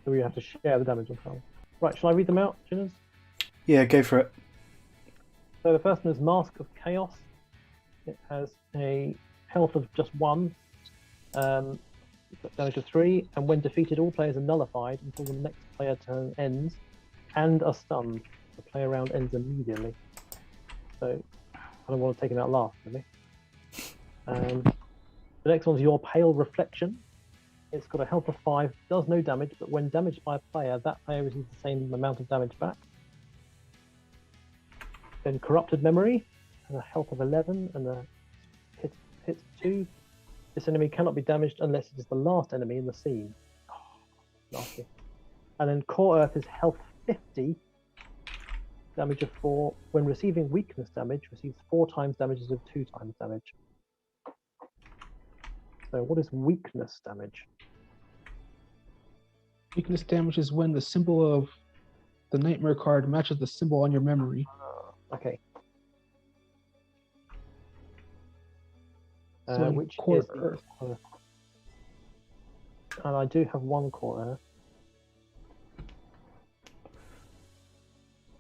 So we have to share the damage on time. Right, shall I read them out, Jinners? Yeah, go for it. So the first one is Mask of Chaos. It has a health of just 1, damage of 3, and when defeated, all players are nullified until the next player turn ends, and are stunned. The play round ends immediately. So I don't want to take him out last, really. The next one's Your Pale Reflection. It's got a health of 5, does no damage, but when damaged by a player, that player receives the same amount of damage back. Then Corrupted Memory has a health of 11 and a hit 2. This enemy cannot be damaged unless it is the last enemy in the scene. Oh, nasty. And then Core Earth is health 50, damage of 4. When receiving weakness damage, receives 4 times damages of 2 times damage. So what is weakness damage? Weakness damage is when the symbol of the nightmare card matches the symbol on your memory. Okay. So Which Core is the Earth. Earth. And I do have 1 Core Earth.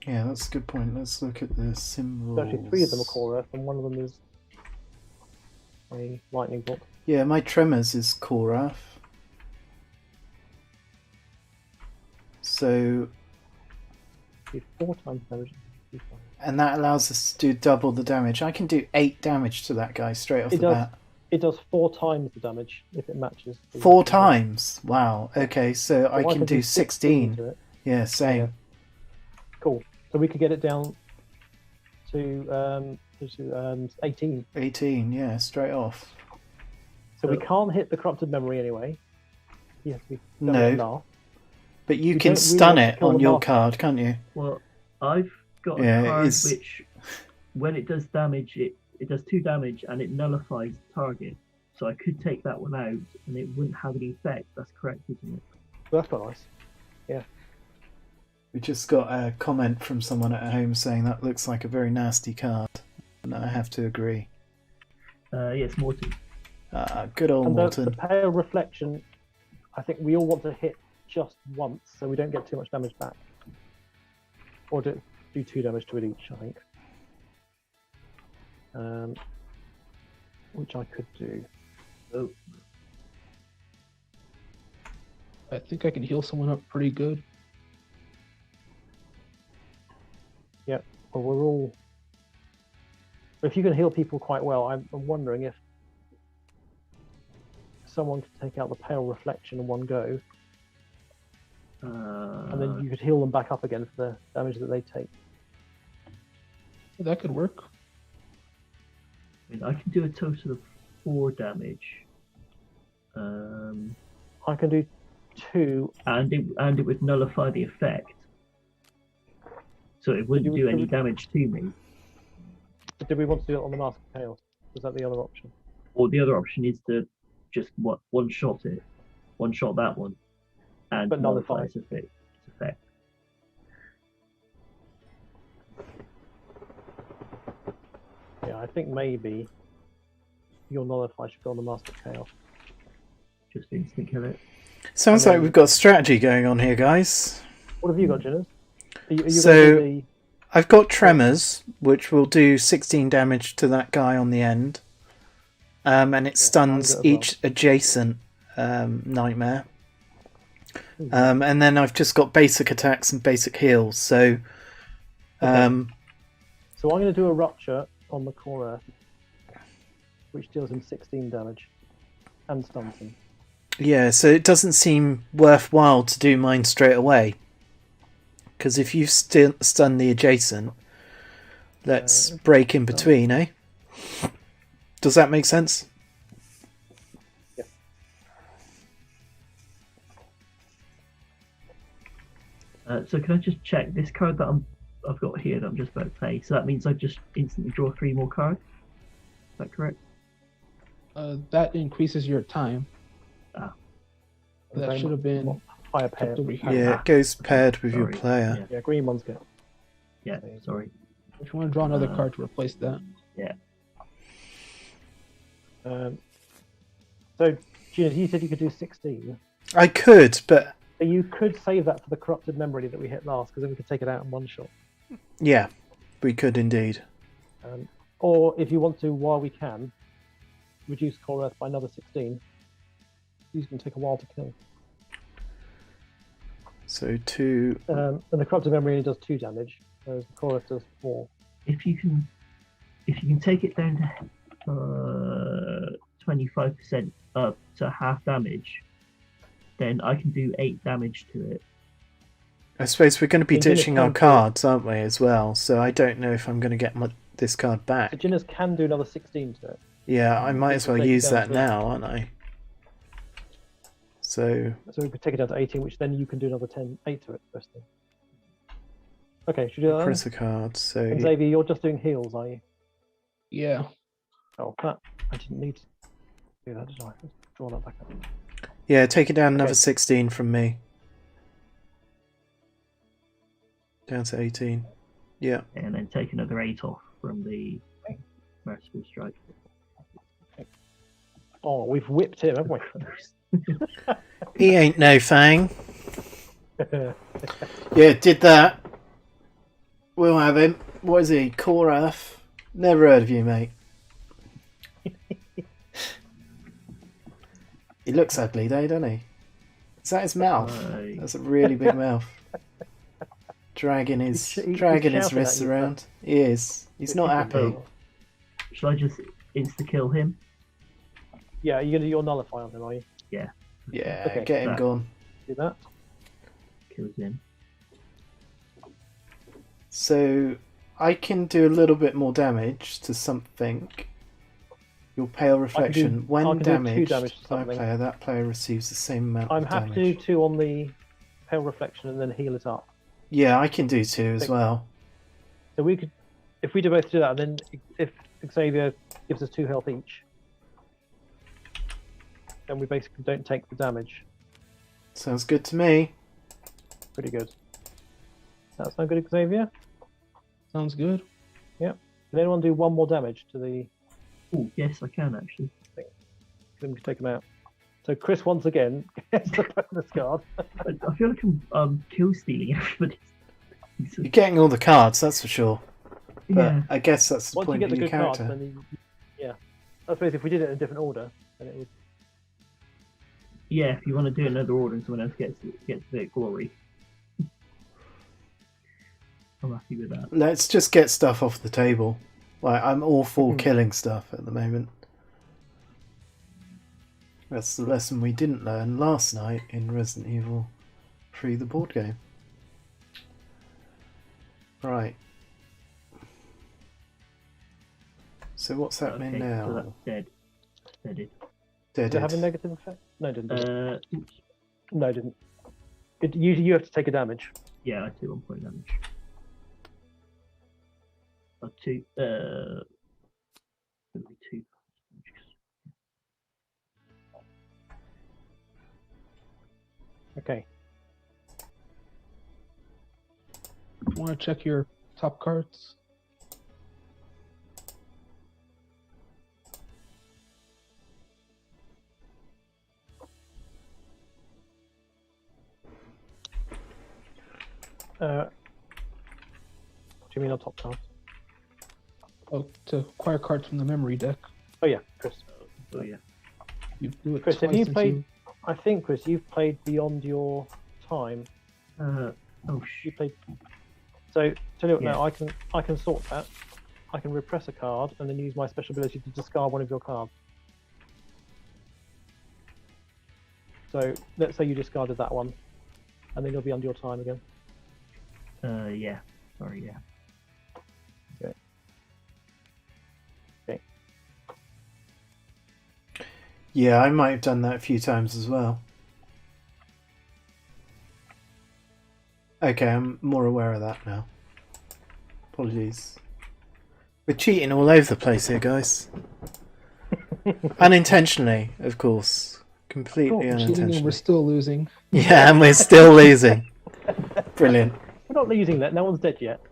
Yeah, that's a good point. Let's look at the symbols. So actually 3 of them are Core Earth, and 1 of them is a lightning bolt. Yeah, my Tremors is Korath. So, Do 4 times damage. 2 times. and that allows us to do double the damage. I can do 8 damage to that guy straight off It the does. bat. It does 4 times the damage if it matches. the- 4 times? Wow. Okay, so So I can do 16. to it. Yeah, same. Yeah. Cool. So we could get it down to 18. 18, yeah, straight off. So we can't hit the Corrupted Memory anyway. He has to be done No. it last. But you We can don't really stun want to it kill on the your master. card, can't you? Well, I've got Yeah, a it card is- which, when it does damage, it does 2 damage and it nullifies the target. So I could take that one out and it wouldn't have any effect. That's correct, isn't it? So that's quite nice. We just got a comment from someone at home saying that looks like a very nasty card. And I have to agree. Yes, Morty. Good old And Morton. the Pale Reflection, I think we all want to hit just once so we don't get too much damage back. Or do 2 damage to it each, I think. Which I could do. Oh, I think I can heal someone up pretty good. Well, we're all. But if you can heal people quite well, I'm wondering if someone could take out the Pale Reflection in one go, and then you could heal them back up again for the damage that they take. That could work. I mean, I can do a total of 4 damage. I can do 2. And it would nullify the effect. So it wouldn't do any damage to me. But do we want to do it on the Mask of Chaos? Is that the other option? Or the other option is to just one shot that one, and But nullify its effect. Yeah, I think maybe your Nullify should go on the Mask of Chaos. just instant kill it. Sounds And like then- we've got strategy going on here, guys. What have you got, Jinners? Are you So- going to do I've got Tremors, which will do 16 damage to that guy on the end. And it stuns I'll do it as each adjacent nightmare. the... And then I've just got basic attacks and basic heals. So, So I'm going to do a Rupture on the core earth, which deals him 16 damage and stuns him. yeah, so it doesn't seem worthwhile to do mine straight away. Because if you stun the adjacent, let's break in between, eh? Does that make sense? Yeah. So can I just check this card that I've got here that I'm just about to play? So that means I just instantly draw 3 more cards. Is that correct? That increases your time. Ah. That Very should have been higher kept pair. over here. Yeah, it goes paired with your Sorry. player. Yeah, green ones go. Yeah. Sorry. If you want to draw another card to replace that. So, Gina, you said you could do 16. I could, but But you could save that for the corrupted memory that we hit last, because then we could take it out in one shot. yeah, we could indeed. Or if you want to, while we can, reduce core earth by another 16. These can take a while to kill. So 2. And the corrupted memory only does 2 damage, whereas the core earth does 4. If you can take it down to 25% up to half damage, then I can do 8 damage to it. I suppose we're going to be You're gonna ditching our come to- cards, aren't we, as well? So I don't know if I'm going to get this card The back. Jinners can do another 16 to it. Yeah, I might as well Take it use down that to- now, aren't I? So, So we could take it down to 18, which then you can do another 8 to it. First thing. Okay, should we do that? press a card. So, And Xavier, you're just doing heals, are you? Yeah. Oh, that I didn't need to do that, did I? Let's draw that back up. yeah, take it down another Okay. 16 from me. Down to 18. Yeah. And then take another 8 off from the Merciful Strike. Oh, we've whipped him, haven't we? He ain't no fang. Yeah, did that. We'll have him. What is he? Core Earth? Never heard of you, mate. He looks ugly though, doesn't he? Is that his mouth? That's a really big mouth. Dragging his He's dragging his shouting at wrists you, around. He is. He's not happy. Shall I just insta-kill him? Yeah, you're going to do your nullify on him, are you? Yeah, Okay. get him That- gone. Do that. Kills him. So I can do a little bit more damage to something. Your pale reflection. I When can do 2 damaged damage to by a something. player, that player receives the same amount I'm of happy damage. to do 2 on the pale reflection and then heal it up. Yeah, I can do 2 as Thank- well. So we could, if we do both do that, and then if Xavier gives us 2 health each, then we basically don't take the damage. Sounds good to me. Pretty good. That sound good, Xavier? Sounds good. Can anyone do 1 more damage to the? Oh, yes, I can actually. Then we can take them out. So Chris once again gets the bonus card. I feel like I'm kill stealing everybody. You're getting all the cards, that's for sure. But Yeah. I guess that's the Once you point get of the your good cards, character. then yeah. I suppose if we did it in a different order, then it would. Yeah, if you want to do another order and someone else gets a bit of glory. I'm happy with that. Let's just get stuff off the table. Like, I'm all for Mhm. killing stuff at the moment. That's the lesson we didn't learn last night in Resident Evil 3, the board game. Right. So what's happening Okay, now? so that's dead. Deaded. Did it have a Deaded. negative effect? No, it didn't. did it? Oops. No, it didn't. You have to take a damage. Yeah, I do 1 point damage. 2. It'll be 2. Okay. Want to check your top cards? What do you mean on top cards? Oh, to acquire cards from the memory deck. Oh yeah, Chris. Oh yeah. You do it Chris, have twice you since played? I think, Chris, you've played beyond your time. Oh You played. So tell you what, Yeah. now I can sort that. I can repress a card and then use my special ability to discard one of your cards. So let's say you discarded that one, and then you'll be under your time again. Yeah. Sorry, yeah. Yeah, I might have done that a few times as well. Okay, I'm more aware of that now. Apologies. We're cheating all over the place here, guys. Unintentionally, of course. Completely cheating and unintentionally. we're still losing. Yeah, and we're still losing. Brilliant. We're not losing that. No one's dead yet.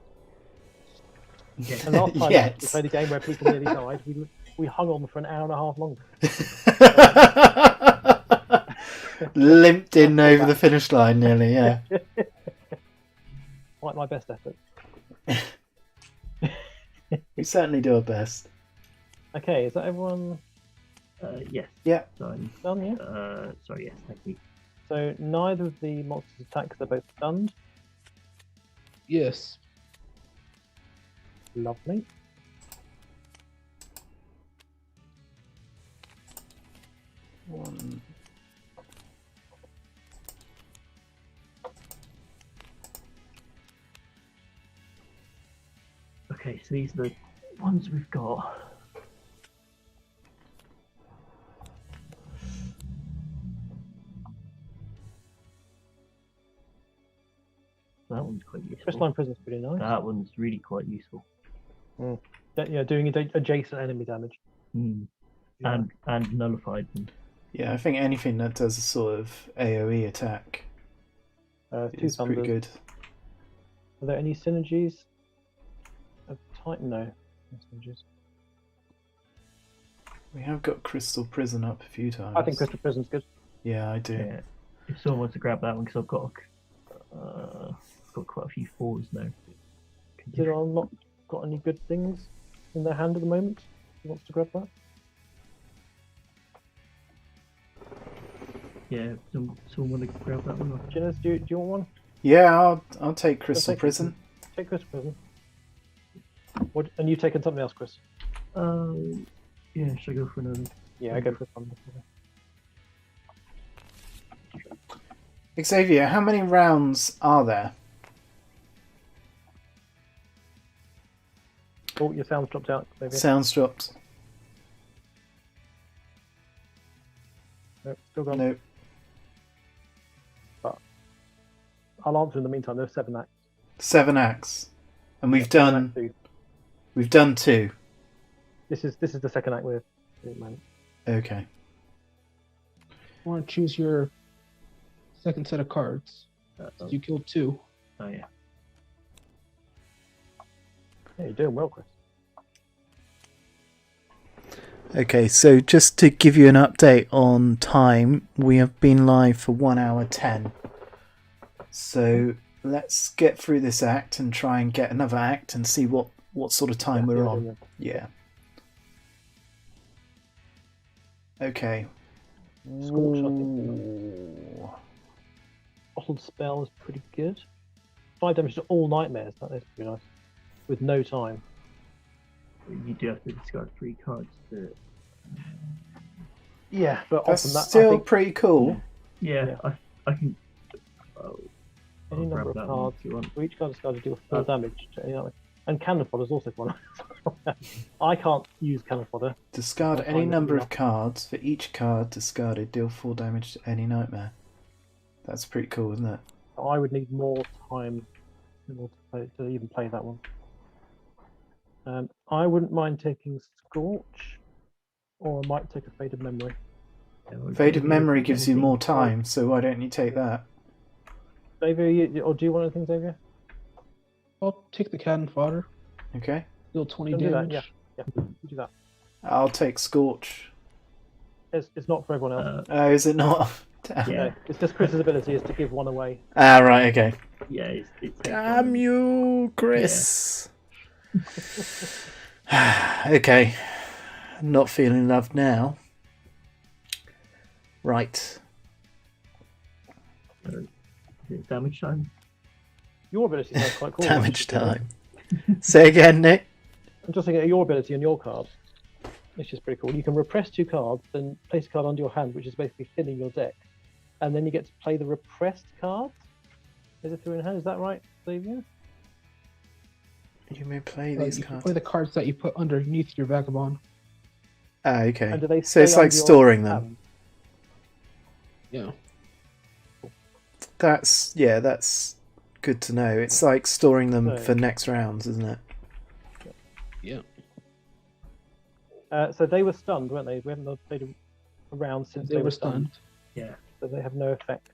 Yeah. And last time Yet. we played a game where people nearly died, we hung on for an hour and a half longer. Limped in over the finish line nearly, yeah. Like my best effort. We certainly do our best. Okay, is that everyone Yes. Yeah. So I'm, done? Yeah. sorry, yes, thank you. So neither of the monsters attack because they're both stunned. Yes. Lovely. One. Okay, so these are the ones we've got. That one's quite useful. Crystalline Prison's pretty nice. That one's really quite useful. Yeah, doing adjacent enemy damage. Yeah. And nullified them. Yeah, I think anything that does a sort of AoE attack Two is pretty thunders. good. Are there any synergies? Of type? No. No synergies. We have got Crystal Prison up a few times. I think Crystal Prison's good. Yeah, I do. Yeah. If someone wants to grab that one, because I've got quite a few fours now. Did I not got any good things in their hand at the moment? Who wants to grab that? Yeah, someone want to grab that one? Or... Jinners, do you want one? Yeah, I'll take Crystal take Prison. Take Crystal Prison. What? And you've taken something else, Chris? Yeah, should I go for another? Yeah, I go for one. Xavier, how many rounds are there? Oh, your sound's dropped out, maybe. Sounds dropped. Nope, still gone. Nope. But I'll answer in the meantime. There's 7 acts. 7 acts. And we've Seven done acts too. we've done 2. This is the second act we're doing at the moment. Okay. You want to choose your second set of cards. You killed 2. Oh yeah. Yeah, you're doing well, Chris. Okay, so just to give you an update on time, we have been live for 1 hour 10. So let's get through this act and try and get another act and see what sort of time we're on. Yeah. Okay. Scorch, I think. Ooh. Bottled spell is pretty good. 5 damage to all nightmares. That is pretty nice. With no time. You do have to discard 3 cards to... Yeah, but That's often that still I think pretty cool. Yeah, I can... any I'll number grab of that one cards if you want. for each card discarded deal 4 damage to any nightmare. And Cannon Fodder is also one. I can't use Cannon Fodder. Discard I'll any find number it of cards. For each card discarded, deal 4 damage to any nightmare. That's pretty cool, isn't it? I would need more time in order to even play that one. I wouldn't mind taking Scorch, or I might take a Faded Memory. Faded Memory gives you more time, so why don't you take that? Xavier, or do you want anything, Xavier? I'll take the cannon fodder. Okay. Deal 20 Can do that, damage. Yeah, you do that. I'll take Scorch. It's not for everyone else. Oh, is it not? Damn. Yeah. No, it's just Chris's ability is to give one away. Ah, right, okay. Yeah, it's Damn you, Chris. Okay. Not feeling loved now. Right. Is it damage time? Your ability sounds quite cool. Damage actually. time. Say again, Nick. I'm just looking at your ability on your card, which is pretty cool. You can repress 2 cards, then place a card under your hand, which is basically thinning your deck. And then you get to play the repressed cards. Is it through in hand? Is that right, Xavier? You may play Like, these you can cards. play the cards that you put underneath your vagabond. Ah, okay. And do they So it's stay like under your storing them. hand? Yeah. That's good to know. It's like storing them So- for next rounds, isn't it? Yeah. So they were stunned, weren't they? We haven't played a round since They were stunned. Yeah. So they have no effect.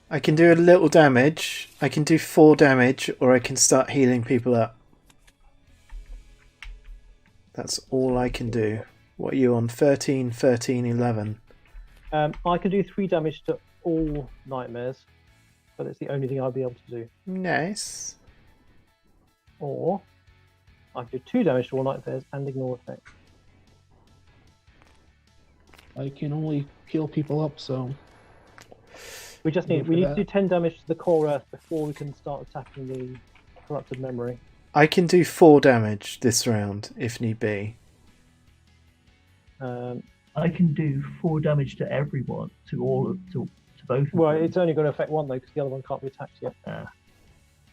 I can do a little damage. I can do 4 damage, or I can start healing people up. That's all I can do. What are you on? 13, 13, 11. I can do 3 damage to all nightmares, but it's the only thing I'll be able to do. Nice. Or I can do 2 damage to all nightmares and ignore effect. I can only heal people up, so We just Go need for to that. do 10 damage to the core earth before we can start attacking the corrupted memory. I can do 4 damage this round, if need be. I can do 4 damage to everyone, to both. Well, of them. it's only going to affect one though, because the other one can't be attacked yet. And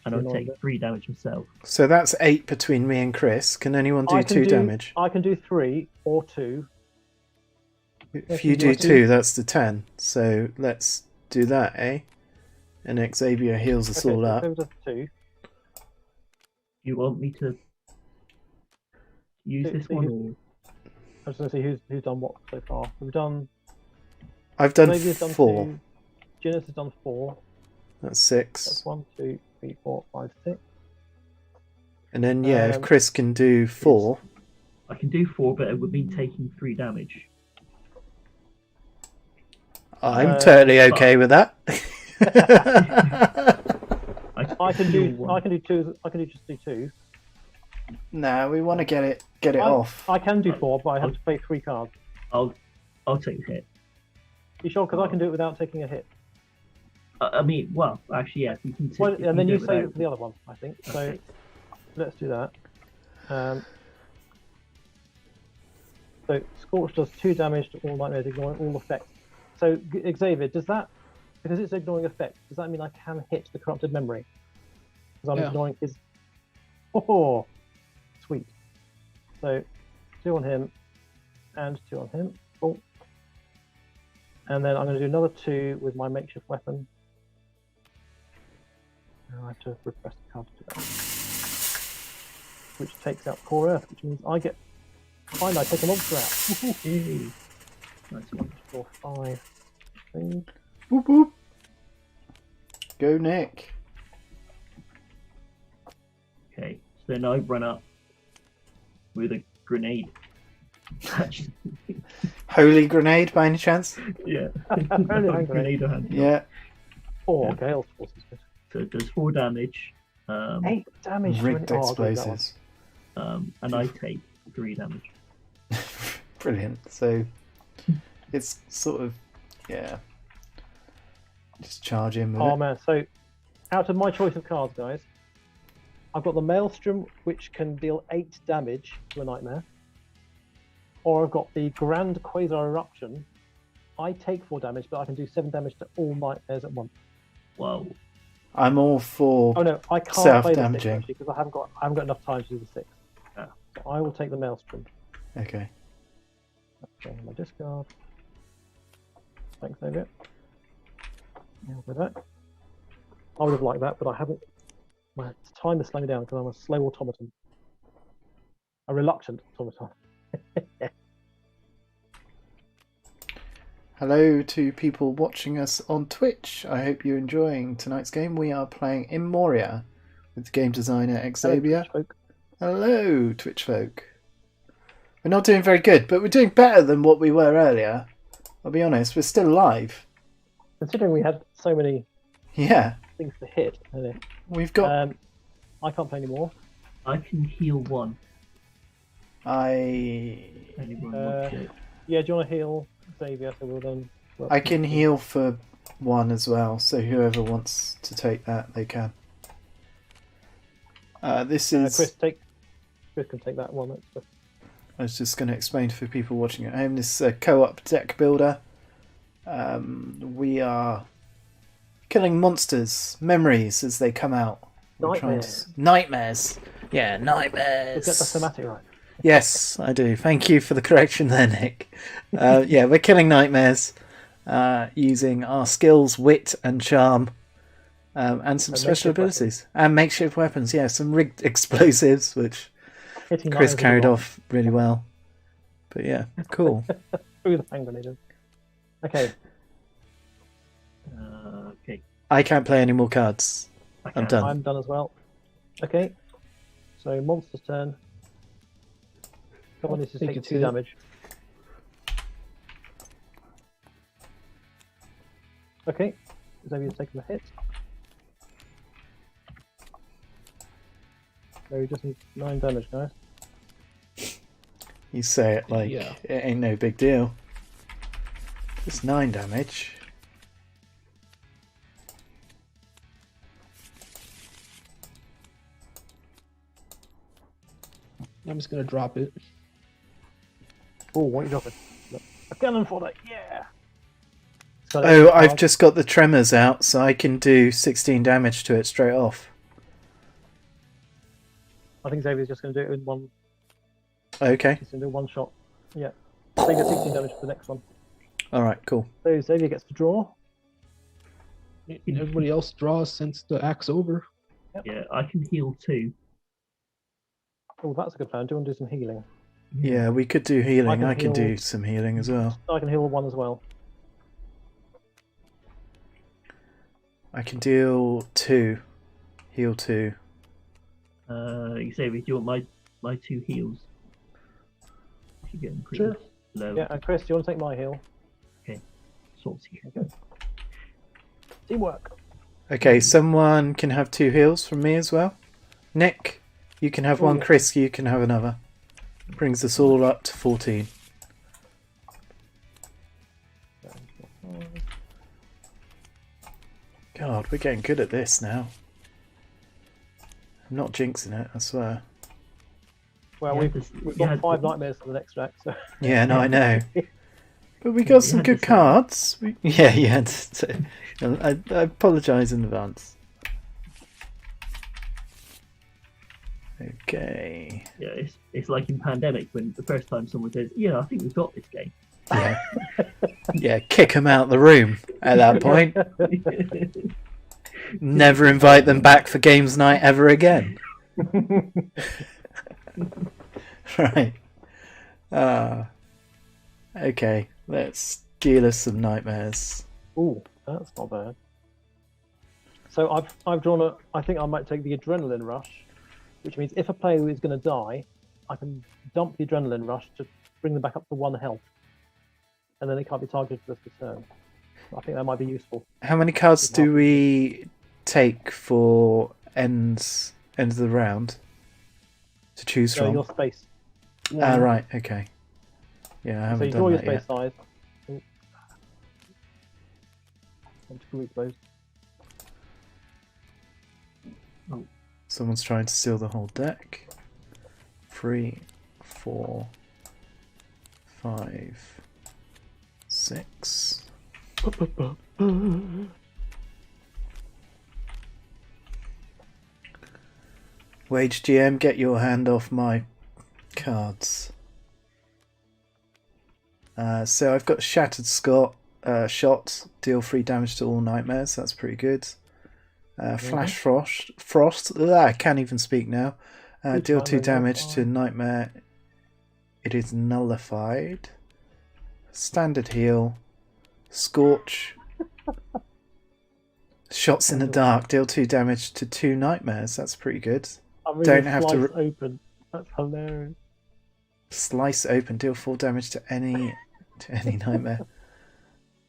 You're I'll not take a bit- 3 damage myself. So that's 8 between me and Chris. Can anyone do I can 2 damage? I can do 3 or 2. If you do 2, that's the 10. So let's do that, eh? And Xavier heals us all so up. Xavier does 2. You want me to use So- this so one? you- I was going to see who's done what so far. We've done. I've done Xavier's done 4. 2. Janice has done 4. That's That's 6. 1, 2, 3, 4, 5, 6. And then, yeah, if Um, Chris can do 4. I can do 4, but it would mean taking 3 damage. I'm totally okay with that. I can do. one. I can do 2. I can do just do 2. No, we want to get it I- off. I can do 4, but I have to play 3 cards. I'll take the hit. You sure? Because I can do it without taking a hit. I mean, well, actually, yeah. If you can. Well, if and then do you it say without- the other one, I think. So Okay. let's do that. So Scorch does 2 damage to all nightmares, ignoring all effects. So Xavier, does that, because it's ignoring effects, does that mean I can hit the corrupted memory? Because I'm Yeah. ignoring his. Oh, sweet. So 2 on him, and 2 on him. Cool. And then I'm going to do another 2 with my makeshift weapon. Now I have to repress the card to do that. Which takes out Core Earth, which means I get. Fine, I take a monster out. Yay. Nice one. 4, 5, 3. Boop, boop. Go, Nick. Okay. So then I run up with a grenade. Actually, Holy grenade, by any chance? yeah. Only hand grenade. Grenade or hand. Yeah. 4, Yeah. Gale's Force is good. So it does 4 damage. 8 damage. Rigged to an- oh, I'll go with that one. explosives. And I take 3 damage. Brilliant. So it's sort of, yeah. Just charge in with Oh it. man, so out of my choice of cards, guys, I've got the Maelstrom, which can deal 8 damage to a nightmare. Or I've got the Grand Quasar Eruption. I take 4 damage, but I can do 7 damage to all nightmares at once. Wow. I'm all for. Oh no, I can't play the 6 Self-damaging. actually, because I haven't got enough time to do the 6. Ah. So I will take the Maelstrom. Okay. Okay, my discard. Thanks, Xavier. Yeah, with that. I would have liked that, but I haven't. My time is slowing down because I'm a slow automaton. A reluctant automaton. Hello to people watching us on Twitch. I hope you're enjoying tonight's game. We are playing Memoria with game designer Xavier. Hello, folk. Hello, Twitch folk. We're not doing very good, but we're doing better than what we were earlier. I'll be honest, we're still alive. Considering we had so many Yeah, things to hit. Anyway. we've got. I can't play anymore. I can heal one. Anyone wants it? Yeah, do you want to heal Xavier? So we'll then. I can heal for one as well, so whoever wants to take that, they can. This is. Chris can take that one. I was just going to explain for people watching at home. This is a co-op deck builder. We are killing monsters, memories as they come out. Nightmares. Yeah, nightmares. Get the thematic right. Yes, I do. Thank you for the correction there, Nick. Yeah, we're killing nightmares using our skills, wit and charm, and some special abilities. And makeshift weapons, yeah, some rigged explosives, which Chris carried off really well. But yeah, cool. Through the hand grenade. Okay. Okay. I can't play any more cards. I'm done. I'm done as well. Okay. So monster's turn. Come on, this is taking 2 damage. Okay. Xavier's taking the hit. So we just need 9 damage, guys. You say it like it ain't no big deal. It's 9 damage. I'm just gonna drop it. Oh, what are you dropping? A cannon fodder, yeah! Oh, I've just got the tremors out, so I can do 16 damage to it straight off. I think Xavier's just going to do it in one. Okay. He's going to do one shot. Yeah. Xavier 16 damage for the next one. Alright, cool. So Xavier gets to draw. Everybody else draws since the act's over. Yep. Yeah, I can heal 2. Oh, that's a good plan. Do you want to do some healing? Yeah, we could do healing. I can do some healing as well. I can heal 1 as well. I can deal 2. Heal 2. Xavier, do you want my 2 heals? You're getting pretty Sure. low. Yeah, and Chris, do you want to take my heal? Okay. Salty. Okay. Teamwork. Okay, someone can have 2 heals from me as well. Nick, you can have 1. Chris, you can have another. Brings us all up to 14. God, we're getting good at this now. I'm not jinxing it, I swear. Well, we've got 5 nightmares for the next track, so... Yeah, no, I know. But we got some good cards. Yeah. I apologise in advance. Okay. Yeah, it's like in Pandemic when the first time someone says, "Yeah, I think we've got this game." Yeah. Yeah, kick them out of the room at that point. Never invite them back for games night ever again. Right. Okay, let's deal us some nightmares. Ooh, that's not bad. So I've drawn I think I might take the Adrenaline Rush, which means if a player is going to die, I can dump the Adrenaline Rush to bring them back up to 1 health. And then they can't be targeted for this turn. I think that might be useful. How many cards do we take for ends of the round to choose from? Your space. Right, okay. Yeah, I haven't so you done draw your that space yet. size. I'm just group those. Someone's trying to steal the whole deck. 3, 4, 5, 6. Wage GM, get your hand off my cards. So I've got Shattered Shot, deal 3 damage to all nightmares. That's pretty good. Flash Frost. I can't even speak now. Deal 2 damage to nightmare. It is nullified. Standard heal. Scorch. Shots in the dark. Deal 2 damage to 2 nightmares. That's pretty good. Don't have to open. That's hilarious. Slice open. Deal 4 damage to any nightmare.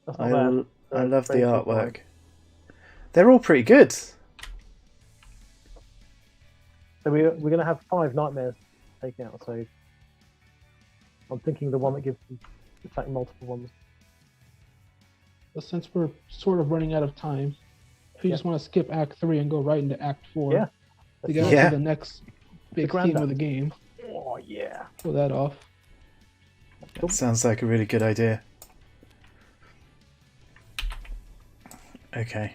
That's not bad. I love the Very artwork. simplified. They're all pretty good. So we're going to have 5 nightmares to take out. So I'm thinking the one that gives them attack multiple ones. But since we're sort of running out of time, if you just want to skip Act 3 and go right into Act 4, Yeah. to get Yeah. to the next big grand theme of act. the game, Oh yeah. pull that off. That sounds like a really good idea. Okay.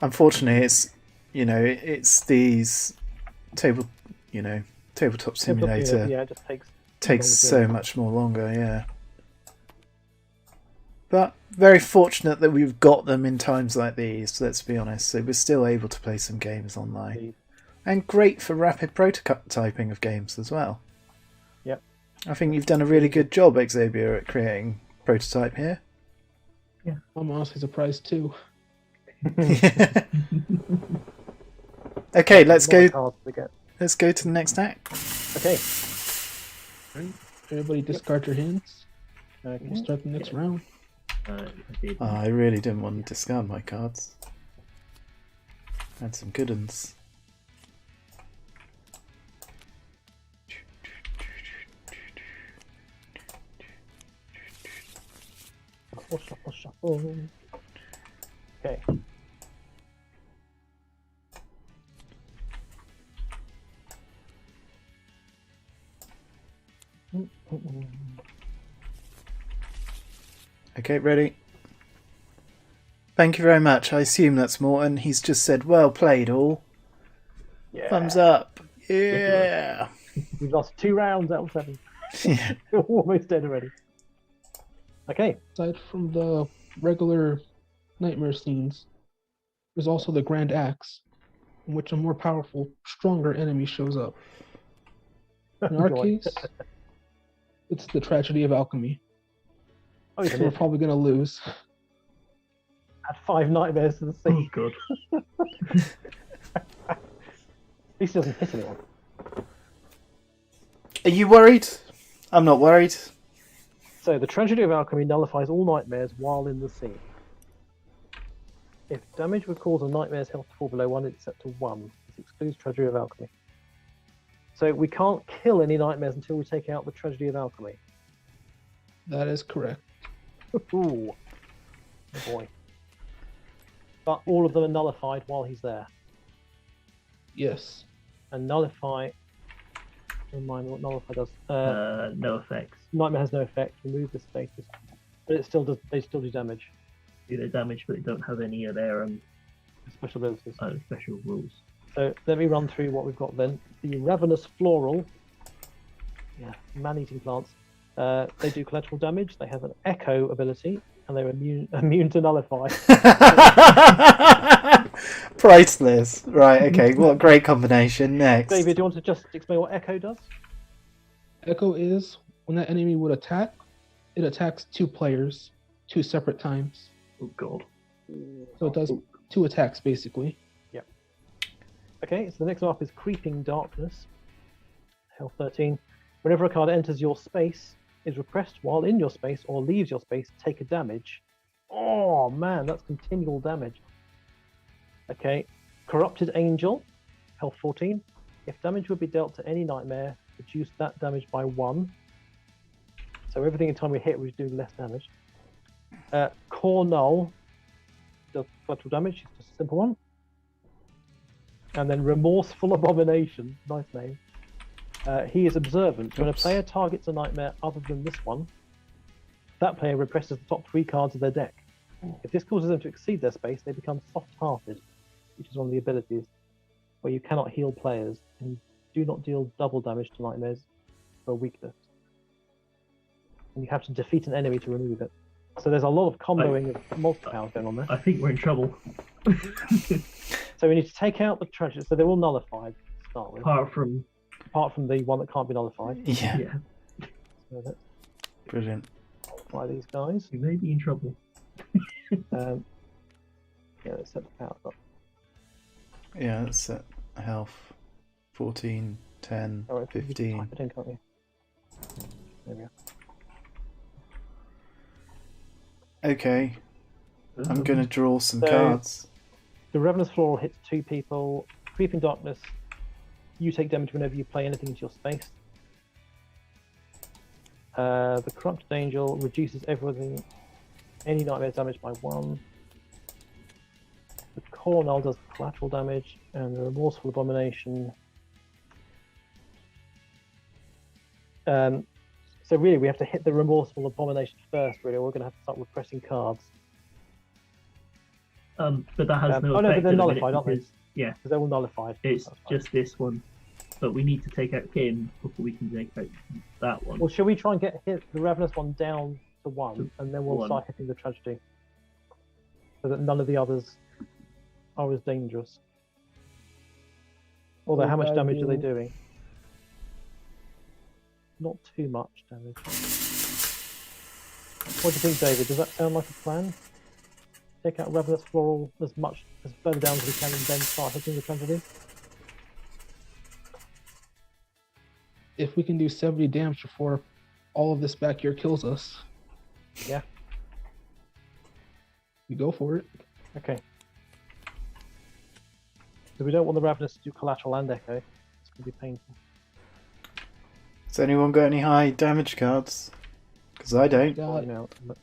Unfortunately, it's these tabletop simulator Yeah, it just takes takes longer. so much more longer, yeah. But very fortunate that we've got them in times like these, let's be honest. So we're still able to play some games online. Indeed. And great for rapid prototyping of games as well. Yep. I think you've done a really good job, Xavier, at creating prototype here. I'm honestly surprised too. Okay, let's A lot of go. cards to get. Let's go to the next act. Okay. Right? Everybody discard your hands. Okay. We'll start the next round. I did. Oh, I really didn't want to discard my cards. Had some good ones. Shuffle, shuffle, shuffle. Okay. Okay, ready? Thank you very much. I assume that's Morton. He's just said, well played, all. Yeah. Thumbs up. Yeah. We've lost 2 rounds out of 7. Yeah. We're almost dead already. Okay. Aside from the regular nightmare scenes, there's also the Grand Axe, in which a more powerful, stronger enemy shows up. In our Joy. case, it's the Tragedy of Alchemy. Oh, So we're probably going to lose. add 5 nightmares to the Oh sea. god. At least he doesn't hit anyone. Are you worried? I'm not worried. So the Tragedy of Alchemy nullifies all nightmares while in the sea. If damage would cause a nightmare's health to fall below 1, it's set to 1. This excludes Tragedy of Alchemy. So we can't kill any nightmares until we take out the Tragedy of Alchemy. That is correct. Ooh. Oh boy. But all of them are nullified while he's there. Yes. And nullify... Remind me what nullify does. No effects. Nightmare has no effect. Remove the status. But it still does. They still do damage. Do their damage, but they don't have any of their Special abilities. special rules. So let me run through what we've got then. The Ravenous Floral. Yeah, man-eating plants. They do collateral damage. They have an Echo ability, and they're immune to nullify. Priceless. Right, okay. What a great combination. Next. David, do you want to just explain what Echo does? Echo is when that enemy would attack, it attacks 2 players 2 separate times. Oh god. So it does 2 attacks basically. Okay, so the next one up is Creeping Darkness. Health 13. Whenever a card enters your space, is repressed while in your space, or leaves your space, take a damage. Oh man, that's continual damage. Okay, Corrupted Angel. Health 14. If damage would be dealt to any nightmare, reduce that damage by 1. So every time we hit, we do less damage. Core Null does collateral damage. It's just a simple one. And then Remorseful Abomination, nice name. He is observant. When a player targets a nightmare other than this one, that player represses the top 3 cards of their deck. If this causes them to exceed their space, they become soft-hearted, which is one of the abilities where you cannot heal players and you do not deal double damage to nightmares for a weakness. And you have to defeat an enemy to remove it. So there's a lot of comboing of multi-powers going on there. I think we're in trouble. So we need to take out the tragedy. So they're all nullified to start with, Apart from apart from the one that can't be nullified. Yeah. yeah, So let's Brilliant. try these guys. we may be in trouble. Yeah, let's set the powers up. Yeah, that's it. Health. 14, 10, Oh, you can 15. type it in, can't you? There we go. Okay. I'm going to draw some So- cards. The Ravenous Floral hits 2 people. Creeping Darkness, you take damage whenever you play anything into your space. The Corrupted Angel reduces any nightmare damage by 1. The Coronel does collateral damage, and the Remorseful Abomination. So really, we have to hit the Remorseful Abomination first. Really, we're going to have to start repressing cards But that has no oh no, effect but they're at the nullified, minute aren't they? because yeah, because they're all nullified. it's That's fine. just this one. But we need to take out him before we can take out that one. Well, shall we try and get the Ravenous one down to 1, and then we'll 1. start hitting the Tragedy, so that none of the others are as dangerous. Although, how much damage are they doing? Not too much damage. What do you think, David? Does that sound like a plan? Take out Ravenous Floral as further down as we can, and then start hitting the Tragedy? If we can do 70 damage before all of this back here kills us, Yeah. we go for it. Okay. So we don't want the Ravenous to do collateral and echo. It's going to be painful. Has anyone got any high damage cards? Because I don't. Got Out, but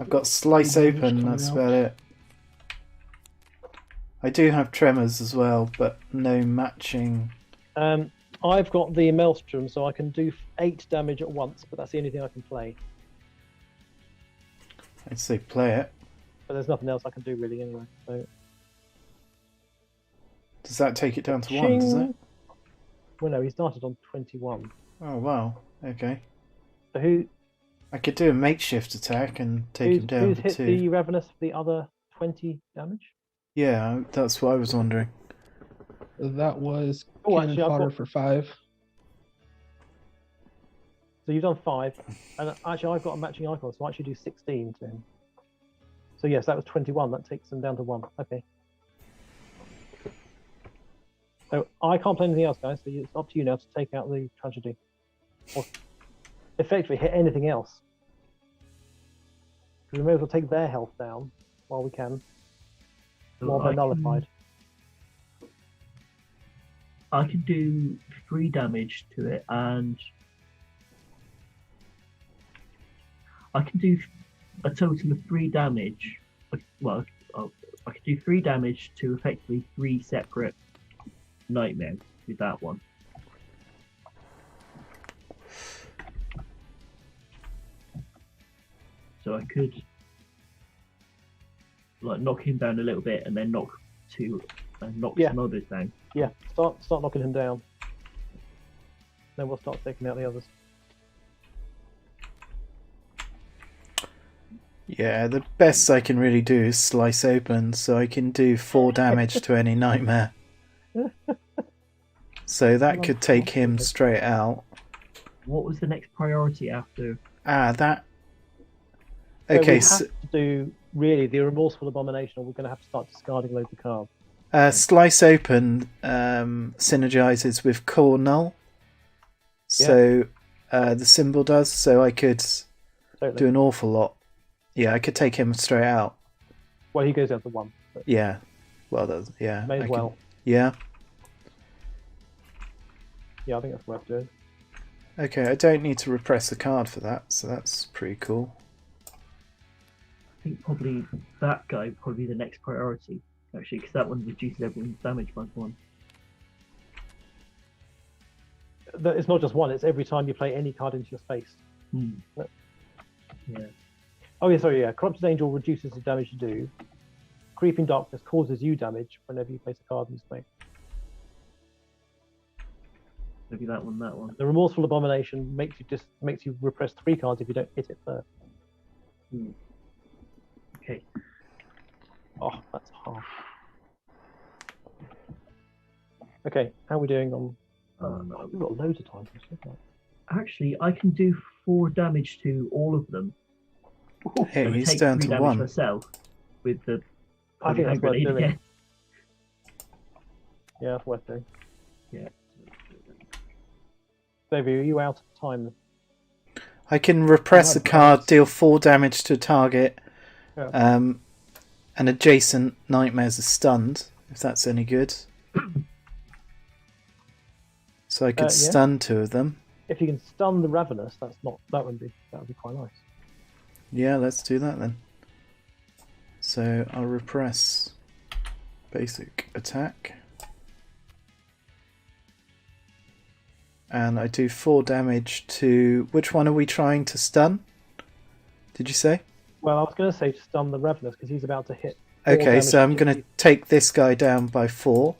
I've got Slice Damage Open, coming that's out. about it. I do have Tremors as well, but no matching. I've got the Maelstrom, so I can do 8 damage at once, but that's the only thing I can play. I'd say play it. But there's nothing else I can do really anyway. So Does that take it down to 1, does it? Ching. Well, no, he started on 21. Oh, wow. Okay. So who I could do a makeshift attack and take him down who's to hit 2. the Ravenous for the other 20 damage? Yeah, that's what I was wondering. That was Oh, cannon actually, I've fodder got- for 5. So you've done 5, and actually I've got a matching icon, so I actually do 16 to him. So yes, that was 21. That takes him down to 1. Okay. So I can't play anything else, guys. So it's up to you now to take out the Tragedy, or effectively hit anything else. We may as well take their health down while we can, So while they're I nullified. I can do 3 damage to it, and I can do a total of 3 damage. Well, I can do 3 damage to effectively 3 separate nightmares with that one. So I could like knock him down a little bit, and then knock Yeah. some others down. Yeah, start knocking him down. Then we'll start taking out the others. Yeah, the best I can really do is Slice Open, so I can do 4 damage to any nightmare. So that could take him straight out. What was the next priority after? That. So we Okay, have so, to do really the Remorseful Abomination, or we're going to have to start discarding loads of cards. Slice Open synergizes with Core Null. So the symbol does, so I could Totally. do an awful lot. Yeah, I could take him straight out. Well, he goes down to 1. But Yeah. Well, that's, yeah. may I as could- well. Yeah. Yeah, I think that's worth doing. Okay, I don't need to repress a card for that, so that's pretty cool. I think probably that guy would probably be the next priority, actually, because that one reduces everyone's damage by 1. It's not just 1, it's every time you play any card into your space. But- Yeah. Oh, yeah, sorry, yeah. Corrupted Angel reduces the damage you do. Creeping Darkness causes you damage whenever you place a card in space. Maybe that one, that one. The Remorseful Abomination makes you repress 3 cards if you don't hit it first. Okay. Oh, that's hard. Okay, how are we doing on... we've got loads of time. Actually, I can do 4 damage to all of them. Hey, So he's take down 3 to damage 1. myself with the I think that's worth grenade doing. again. Yeah, that's worth doing. Yeah. Xavier, are you out of time? I can repress a Not card, bad. deal 4 damage to a target, Yeah. And adjacent nightmares are stunned, if that's any good. So I could Yeah. stun 2 of them. If you can stun the Ravenous, that would be quite nice. Yeah, let's do that then. So I'll repress basic attack. And I do 4 damage to... Which one are we trying to stun? Did you say? Well, I was going to say to stun the Ravenous because he's about to hit. 4 Okay, damage so I'm to going to you. take this guy down by 4,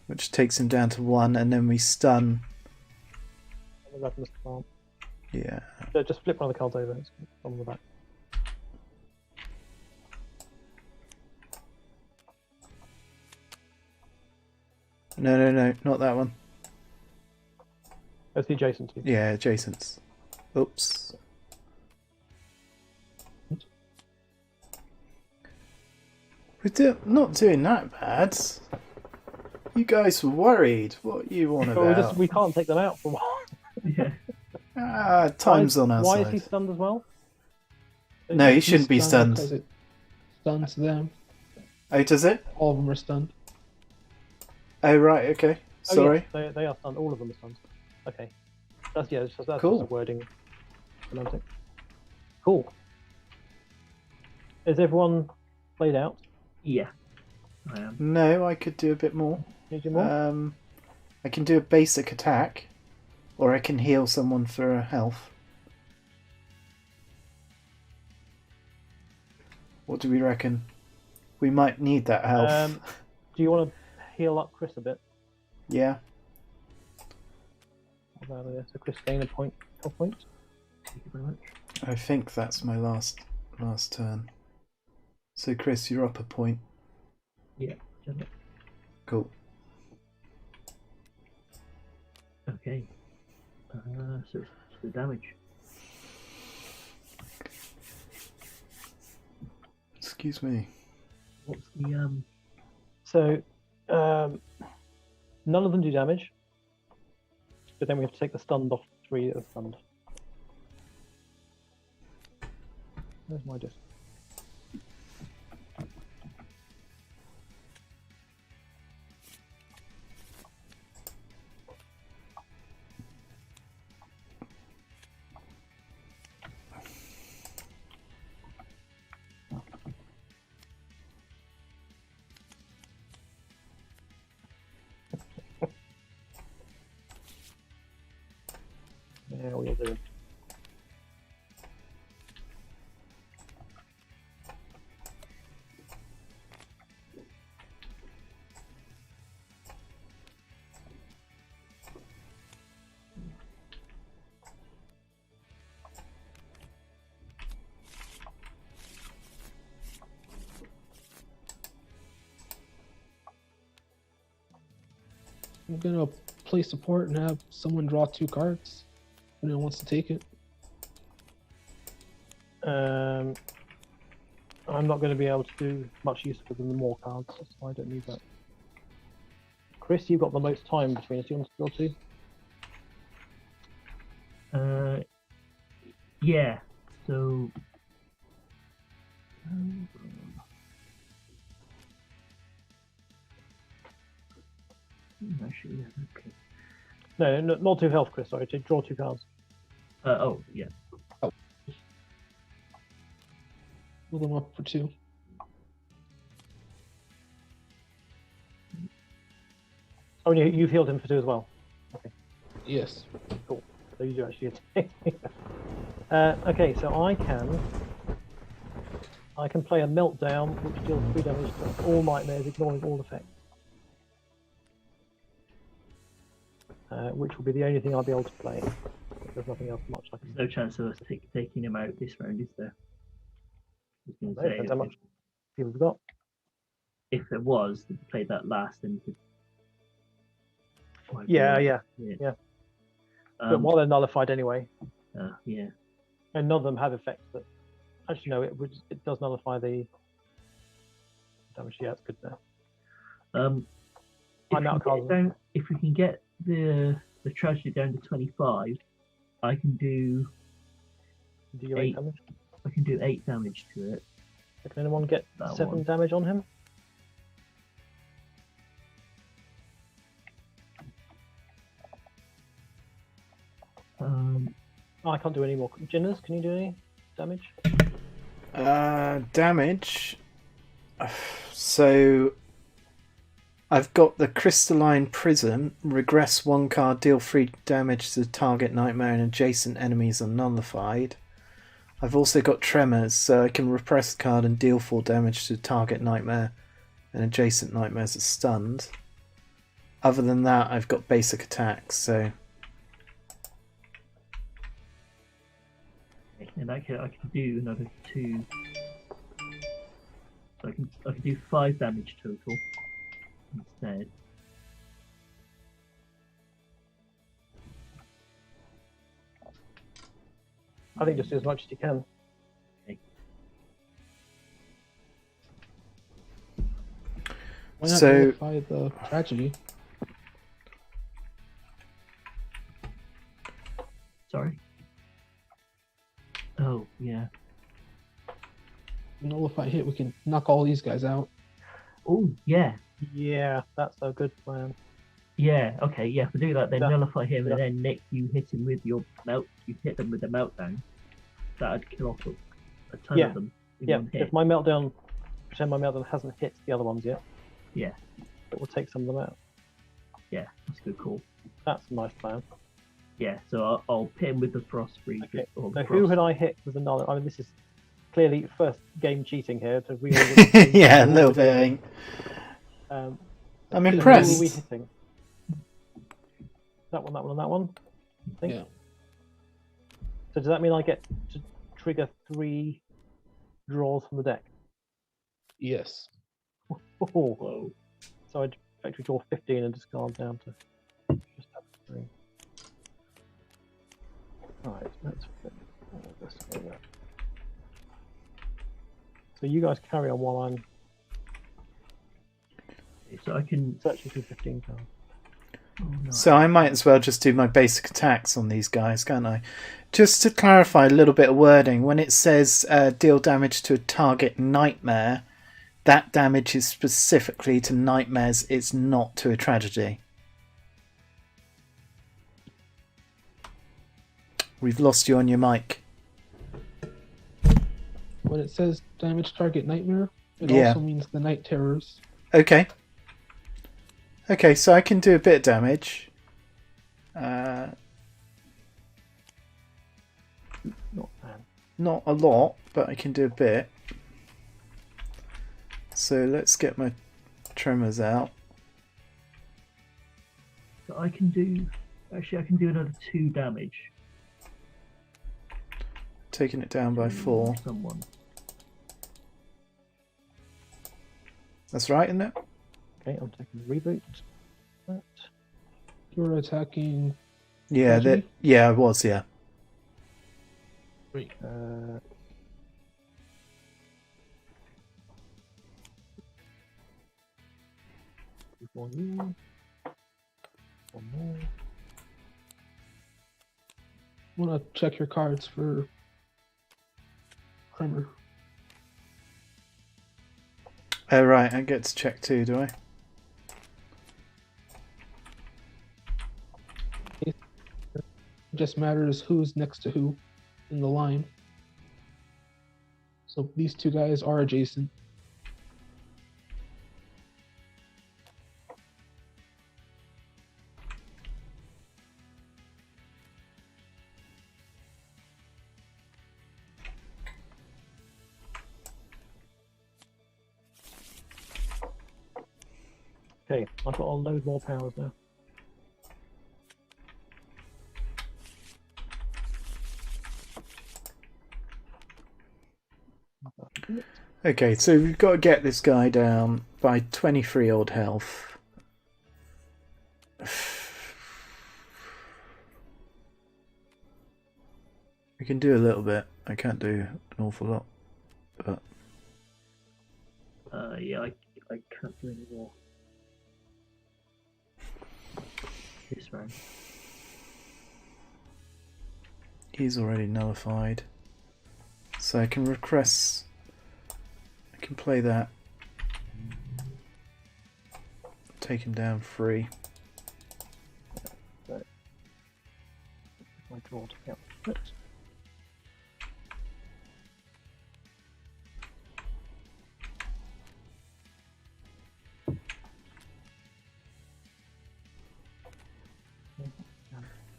which takes him down to 1, and then we stun. The Ravenous can't. Yeah. So just flip one of the cards over. It's on the back. No, not that one. That's the adjacent to you. Yeah, adjacents. Oops. We're not doing that bad. You guys were worried. What are you on But about? we can't take them out for a while. Yeah. Time's on our Why side. is he stunned as well? No, he shouldn't be He's stunned. because it stuns them. Oh, does it? All of them are stunned. Oh, right, okay. Oh, Sorry. yes, they are stunned. All of them are stunned. Okay. That's Cool. just a wording. Semantic. Cool. Is everyone played out? Yeah, I am. No, I could do a bit more. Need you more? I can do a basic attack, or I can heal someone for a health. What do we reckon? We might need that health. Do you want to heal up Chris a bit? Yeah. So Chris gain a point. Thank you very much. I think that's my last turn. So Chris, you're up a point. Yeah. Gently. Cool. Okay. So it's the damage. Excuse me. What's the So, none of them do damage. But then we have to take the stunned off 3 that are stunned. Where's my disc? Yeah, we'll do it. I'm gonna play support and have someone draw 2 cards. Anyone wants to take it? I'm not going to be able to do much use with the more cards, so I don't need that. Chris, you've got the most time between us. You want to draw 2? Yeah. So. Actually, yeah, okay. No, not 2 health, Chris. Sorry, to draw 2 cards. Oh, yeah. Pull them up for 2. Oh, and you've healed him for 2 as well. Okay, Yes. cool. So you do actually attack. Okay, so I can play a meltdown, which deals 3 damage to all nightmares, ignoring all effects. Which will be the only thing I'll be able to play. There's nothing else much I can There's no chance of us taking him out this round, is there? I was going to No, say, depends how much people have got. if there was, if we played that last, then we could. Yeah. Yeah. But while they're nullified anyway, Yeah. and none of them have effects that. Actually, no, it does nullify the damage. Yeah, it's good now. I'm out of cards. If we can get the tragedy down to 25, I can do Do you 8 8. damage? I can do 8 damage to it. Can anyone get That 7 one. damage on him? Oh, I can't do any more. Jinners, can you do any damage? Damage. So I've got the crystalline prism. Regress 1 card, deal 3 damage to the target nightmare and adjacent enemies are nullified. I've also got tremors, so I can repress the card and deal 4 damage to the target nightmare and adjacent nightmares are stunned. Other than that, I've got basic attacks, so... In that case, I can do another 2. So I can do 5 damage total instead. I think just do as much as you can. Why not So- nullify the tragedy? Sorry. Oh yeah. Nullify hit, we can knock all these guys out. Oh yeah. Yeah, that's a good plan. Yeah. Okay. Yeah. If I do that, then Yeah. nullify him, Yeah. and then Nick, you hit him with your melt. You hit them with the meltdown. That'd kill off a ton Yeah. of them in Yeah, one hit. if my meltdown, pretend my meltdown hasn't hit the other ones yet. Yeah. It will take some of them out. Yeah. That's a good call. That's a nice plan. Yeah. So I'll pit him with the frost breeze. Okay. Or So the who frost. had I hit with the null? I mean, this is clearly first game cheating here to real. Yeah, a little bit, I think. Um, I'm who impressed. were we hitting? That one, and that one. I think. Yeah. So does that mean I get to trigger 3 draws from the deck? Yes. Oh, Whoa. so I'd effectively draw 15 and discard down to just have 3. Alright, let's flip all this over. So you guys carry on while I'm So I can. searching through 15 cards. Oh, no. So I might as well just do my basic attacks on these guys, can't I? Just to clarify a little bit of wording, when it says deal damage to a target nightmare, that damage is specifically to nightmares, it's not to a tragedy. We've lost you on your mic. When it says damage target nightmare, it Yeah. also means the night terrors. Okay. Okay, so I can do a bit of damage. Not bad. Not a lot, but I can do a bit. So let's get my tremors out. So I can do. Actually, I can do another 2 damage. Taking it down by to 4. Someone. That's right, isn't it? Okay, I'm taking a reboot. That. You're attacking. Yeah, Tragedy? yeah, I was, yeah. Wait, One more. One more. want to check your cards for Tremor. Oh, right, I get to check too, do I? It just matters who's next to who in the line. So these 2 guys are adjacent. Okay, I've got a load more powers now. Okay, so we've got to get this guy down by 23 odd health. We can do a little bit. I can't do an awful lot. But Yeah, I can't do any more. This round. he's already nullified. So I can request can play that. Take him down 3. My draw to count.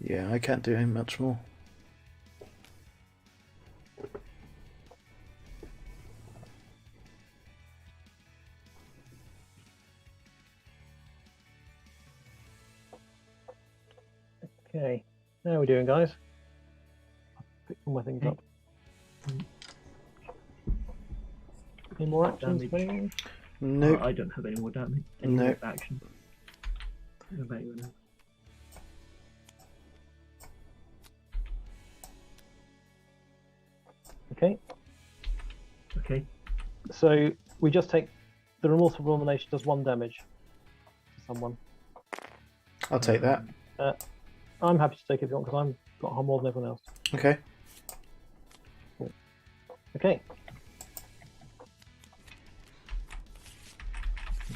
Yeah, I can't do him much more. Okay, how are we doing, guys? Pick all my things Okay. up. Any more actions? Damage. for anyone? Nope. I don't have any more damage. Any No. more action. What about you now? Okay, Okay. so we just take the remorseful abomination does 1 damage to someone. I'll take that. I'm happy to take it if you want because I've got more than everyone else. Okay. Okay,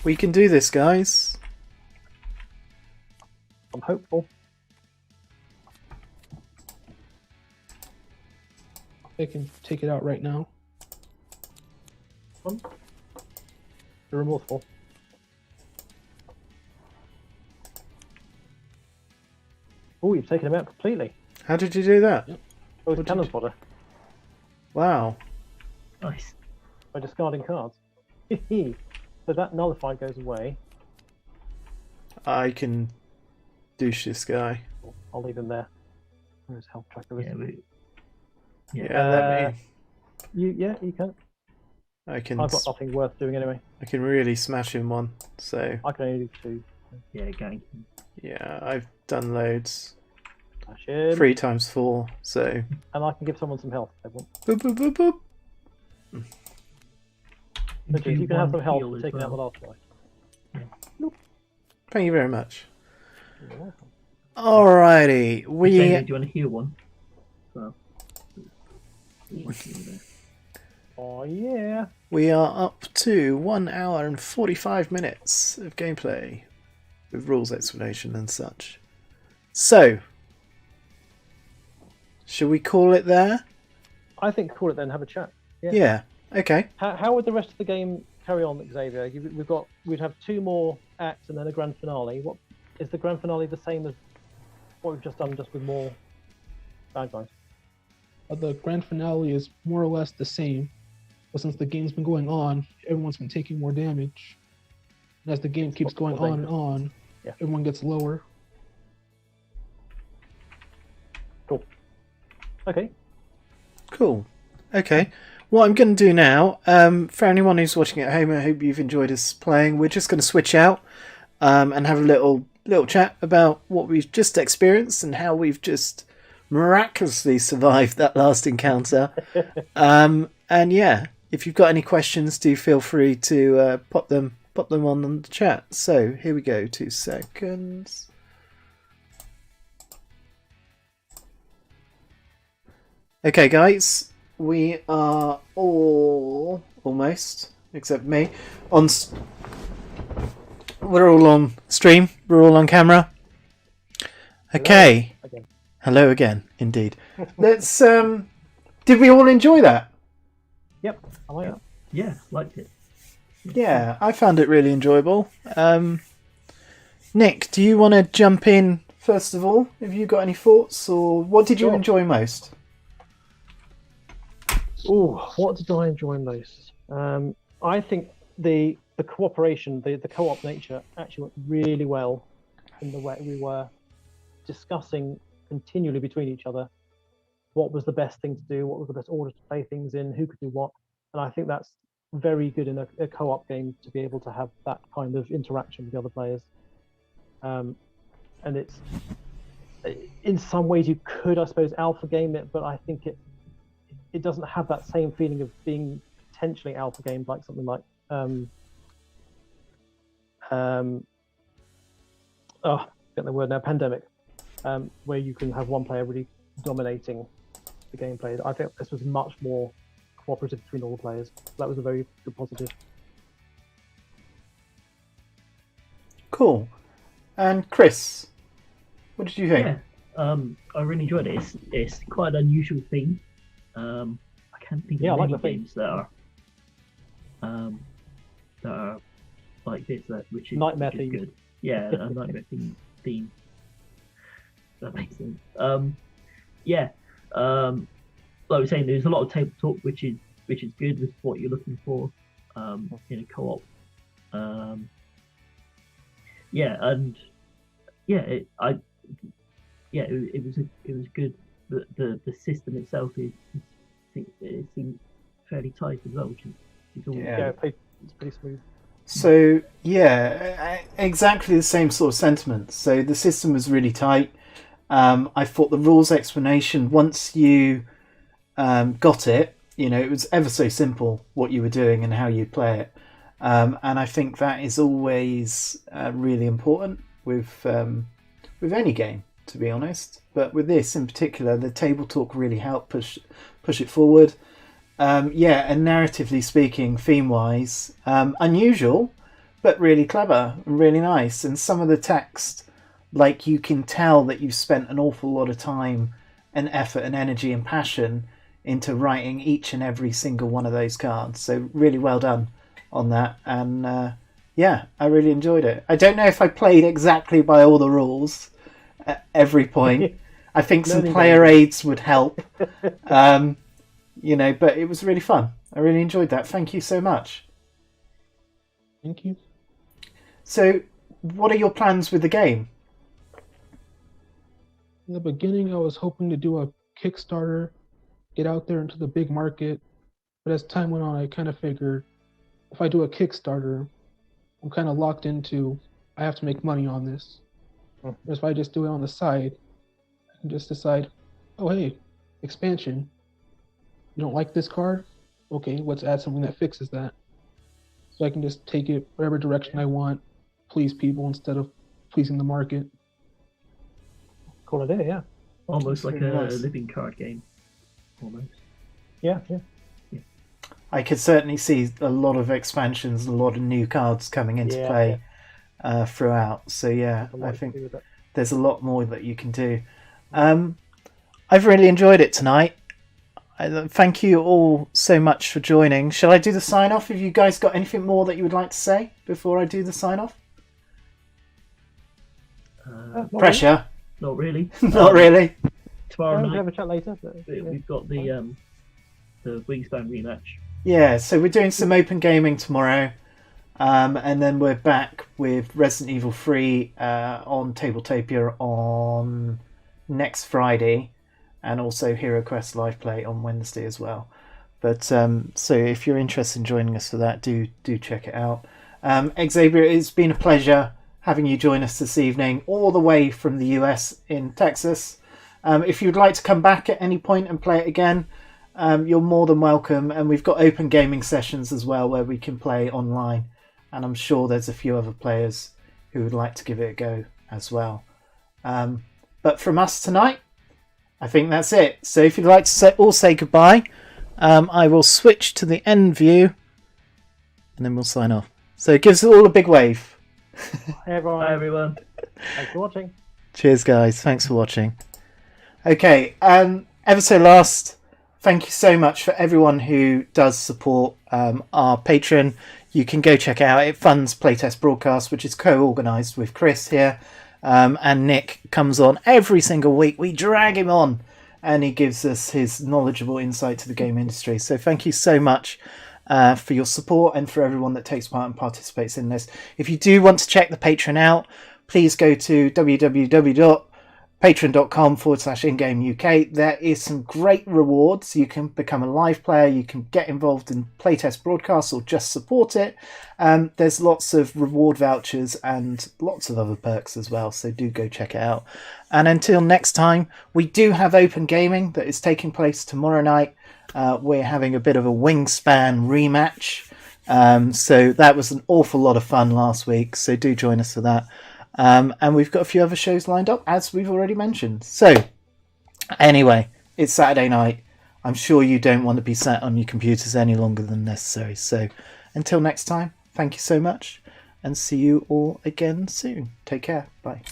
We can do this, guys. I'm hopeful. I can take it out right now. The remorseful. Oh, you've taken him out completely. How did you do that? Oh, it's What cannon did fodder Wow. Nice. by discarding cards. So that nullified goes away. I can douche this guy. I'll leave him there. Where's health tracker? Yeah, Yeah, let me. You can. I can. I've got nothing worth doing anyway. I can really smash him one. So I can only do 2. yeah, gang. yeah, I've done loads. Smash him. 3 times 4. So And I can give someone some health if they want. boop boop boop boop. Okay, you can have some health heal for as taking out the well. last guy. Thank you very much. You're welcome. Alrighty, Xavier, we. do you want to heal one? Well, Oh yeah. We are up to 1 hour and 45 minutes of gameplay with rules explanation and such. So, shall we call it there? I think call it then. Have a chat. Yeah. Yeah. Okay. How would the rest of the game carry on, Xavier? We'd have 2 more acts and then a grand finale. What is the grand finale the same as what we've just done, just with more bad guys? The grand finale is more or less the same, but since the game's been going on, everyone's been taking more damage. And as the game keeps going More on and on, Yeah. everyone gets lower. Cool. Okay. Cool. Okay. What I'm going to do now, for anyone who's watching at home, I hope you've enjoyed us playing. We're just going to switch out and have a little chat about what we've just experienced and how we've just miraculously survived that last encounter. And yeah, if you've got any questions, do feel free to pop them on the chat. So here we go. 2 seconds. Okay, guys, we are all almost, except me, on. We're all on stream. We're all on camera. Okay. Again. Hello again, indeed. Let's. Did we all enjoy that? Yep. I like that. yeah, liked it. Yeah, I found it really enjoyable. Nick, do you want to jump in first of all? Have you got any thoughts, or what did you Sure. enjoy most? Oh, what did I enjoy most? I think the cooperation, the co-op nature actually went really well in the way we were discussing continually between each other what was the best thing to do, what was the best order to play things in, who could do what. And I think that's very good in a co-op game to be able to have that kind of interaction with the other players. And it's, in some ways you could, I suppose, alpha game it, but I think it doesn't have that same feeling of being potentially alpha gamed like something like get the word now, Pandemic, where you can have one player really dominating the gameplay. I think this was much more cooperative between all the players. That was a very good positive. Cool. And Chris, what did you think? Yeah, I really enjoyed it. It's quite an unusual theme. I can't think of many games that are like this, which is Nightmare which is theme. good. Yeah, a nightmare theme. That makes sense. Like I was saying, there's a lot of table talk, which is good with what you're looking for in a co-op. It was good. The system itself it seems fairly tight as well, which is always It's pretty smooth. So yeah, exactly the same sort of sentiment. So the system was really tight. I thought the rules explanation, once you got it, it was ever so simple what you were doing and how you play it. And I think that is always really important with any game, to be honest. But with this in particular, the table talk really helped push it forward. And narratively speaking, theme-wise, unusual, but really clever and really nice. And some of the text, like, you can tell that you've spent an awful lot of time and effort and energy and passion into writing each and every single one of those cards. So really well done on that. And I really enjoyed it. I don't know if I played exactly by all the rules at every point. I think some player aids would help. But it was really fun. I really enjoyed that. Thank you so much. Thank you. So, what are your plans with the game? In the beginning, I was hoping to do a Kickstarter, get out there into the big market. But as time went on, I kind of figured if I do a Kickstarter, I'm kind of locked into I have to make money on this. Whereas if I just do it on the side, I can just decide, oh, hey, expansion. You don't like this card? Okay, let's add something that fixes that. So I can just take it whatever direction I want, please people instead of pleasing the market. Cool idea, yeah. almost like a nice. living card game. Almost. Yeah. I could certainly see a lot of expansions, a lot of new cards coming into play throughout. So I think there's a lot more that you can do. I've really enjoyed it tonight. Thank you all so much for joining. Shall I do the sign off? Have you guys got anything more that you would like to say before I do the sign off? Pressure. Not really. Not really. Tomorrow We'll night have a chat later. But, we've got the Wingspan rematch. Yeah, so we're doing some open gaming tomorrow. And then we're back with Resident Evil 3 on Tabletopia on next Friday. And also Hero Quest Live Play on Wednesday as well. But so if you're interested in joining us for that, do check it out. Xavier, it's been a pleasure having you join us this evening, all the way from the US in Texas. If you'd like to come back at any point and play it again, you're more than welcome. And we've got open gaming sessions as well where we can play online. And I'm sure there's a few other players who would like to give it a go as well. But from us tonight, I think that's it. So if you'd like to say goodbye, I will switch to the end view and then we'll sign off. So give us all a big wave. Hey everyone. Bye everyone. Thanks for watching. Cheers guys, thanks for watching. Okay, ever so last, thank you so much for everyone who does support our Patreon. You can go check it out. It funds Playtest Broadcast, which is co-organised with Chris here. And Nick comes on every single week. We drag him on and he gives us his knowledgeable insight to the game industry. So thank you so much for your support and for everyone that takes part and participates in this. If you do want to check the Patreon out, please go to www.patreon.com/ingameuk. There is some great rewards. You can become a live player, you can get involved in Playtest Broadcasts or just support it. There's lots of reward vouchers and lots of other perks as well, so do go check it out. And until next time, we do have open gaming that is taking place tomorrow night. We're having a bit of a Wingspan rematch. So that was an awful lot of fun last week, so do join us for that. And we've got a few other shows lined up, as we've already mentioned. So, anyway, it's Saturday night. I'm sure you don't want to be sat on your computers any longer than necessary. So until next time, thank you so much, and see you all again soon. Take care. Bye.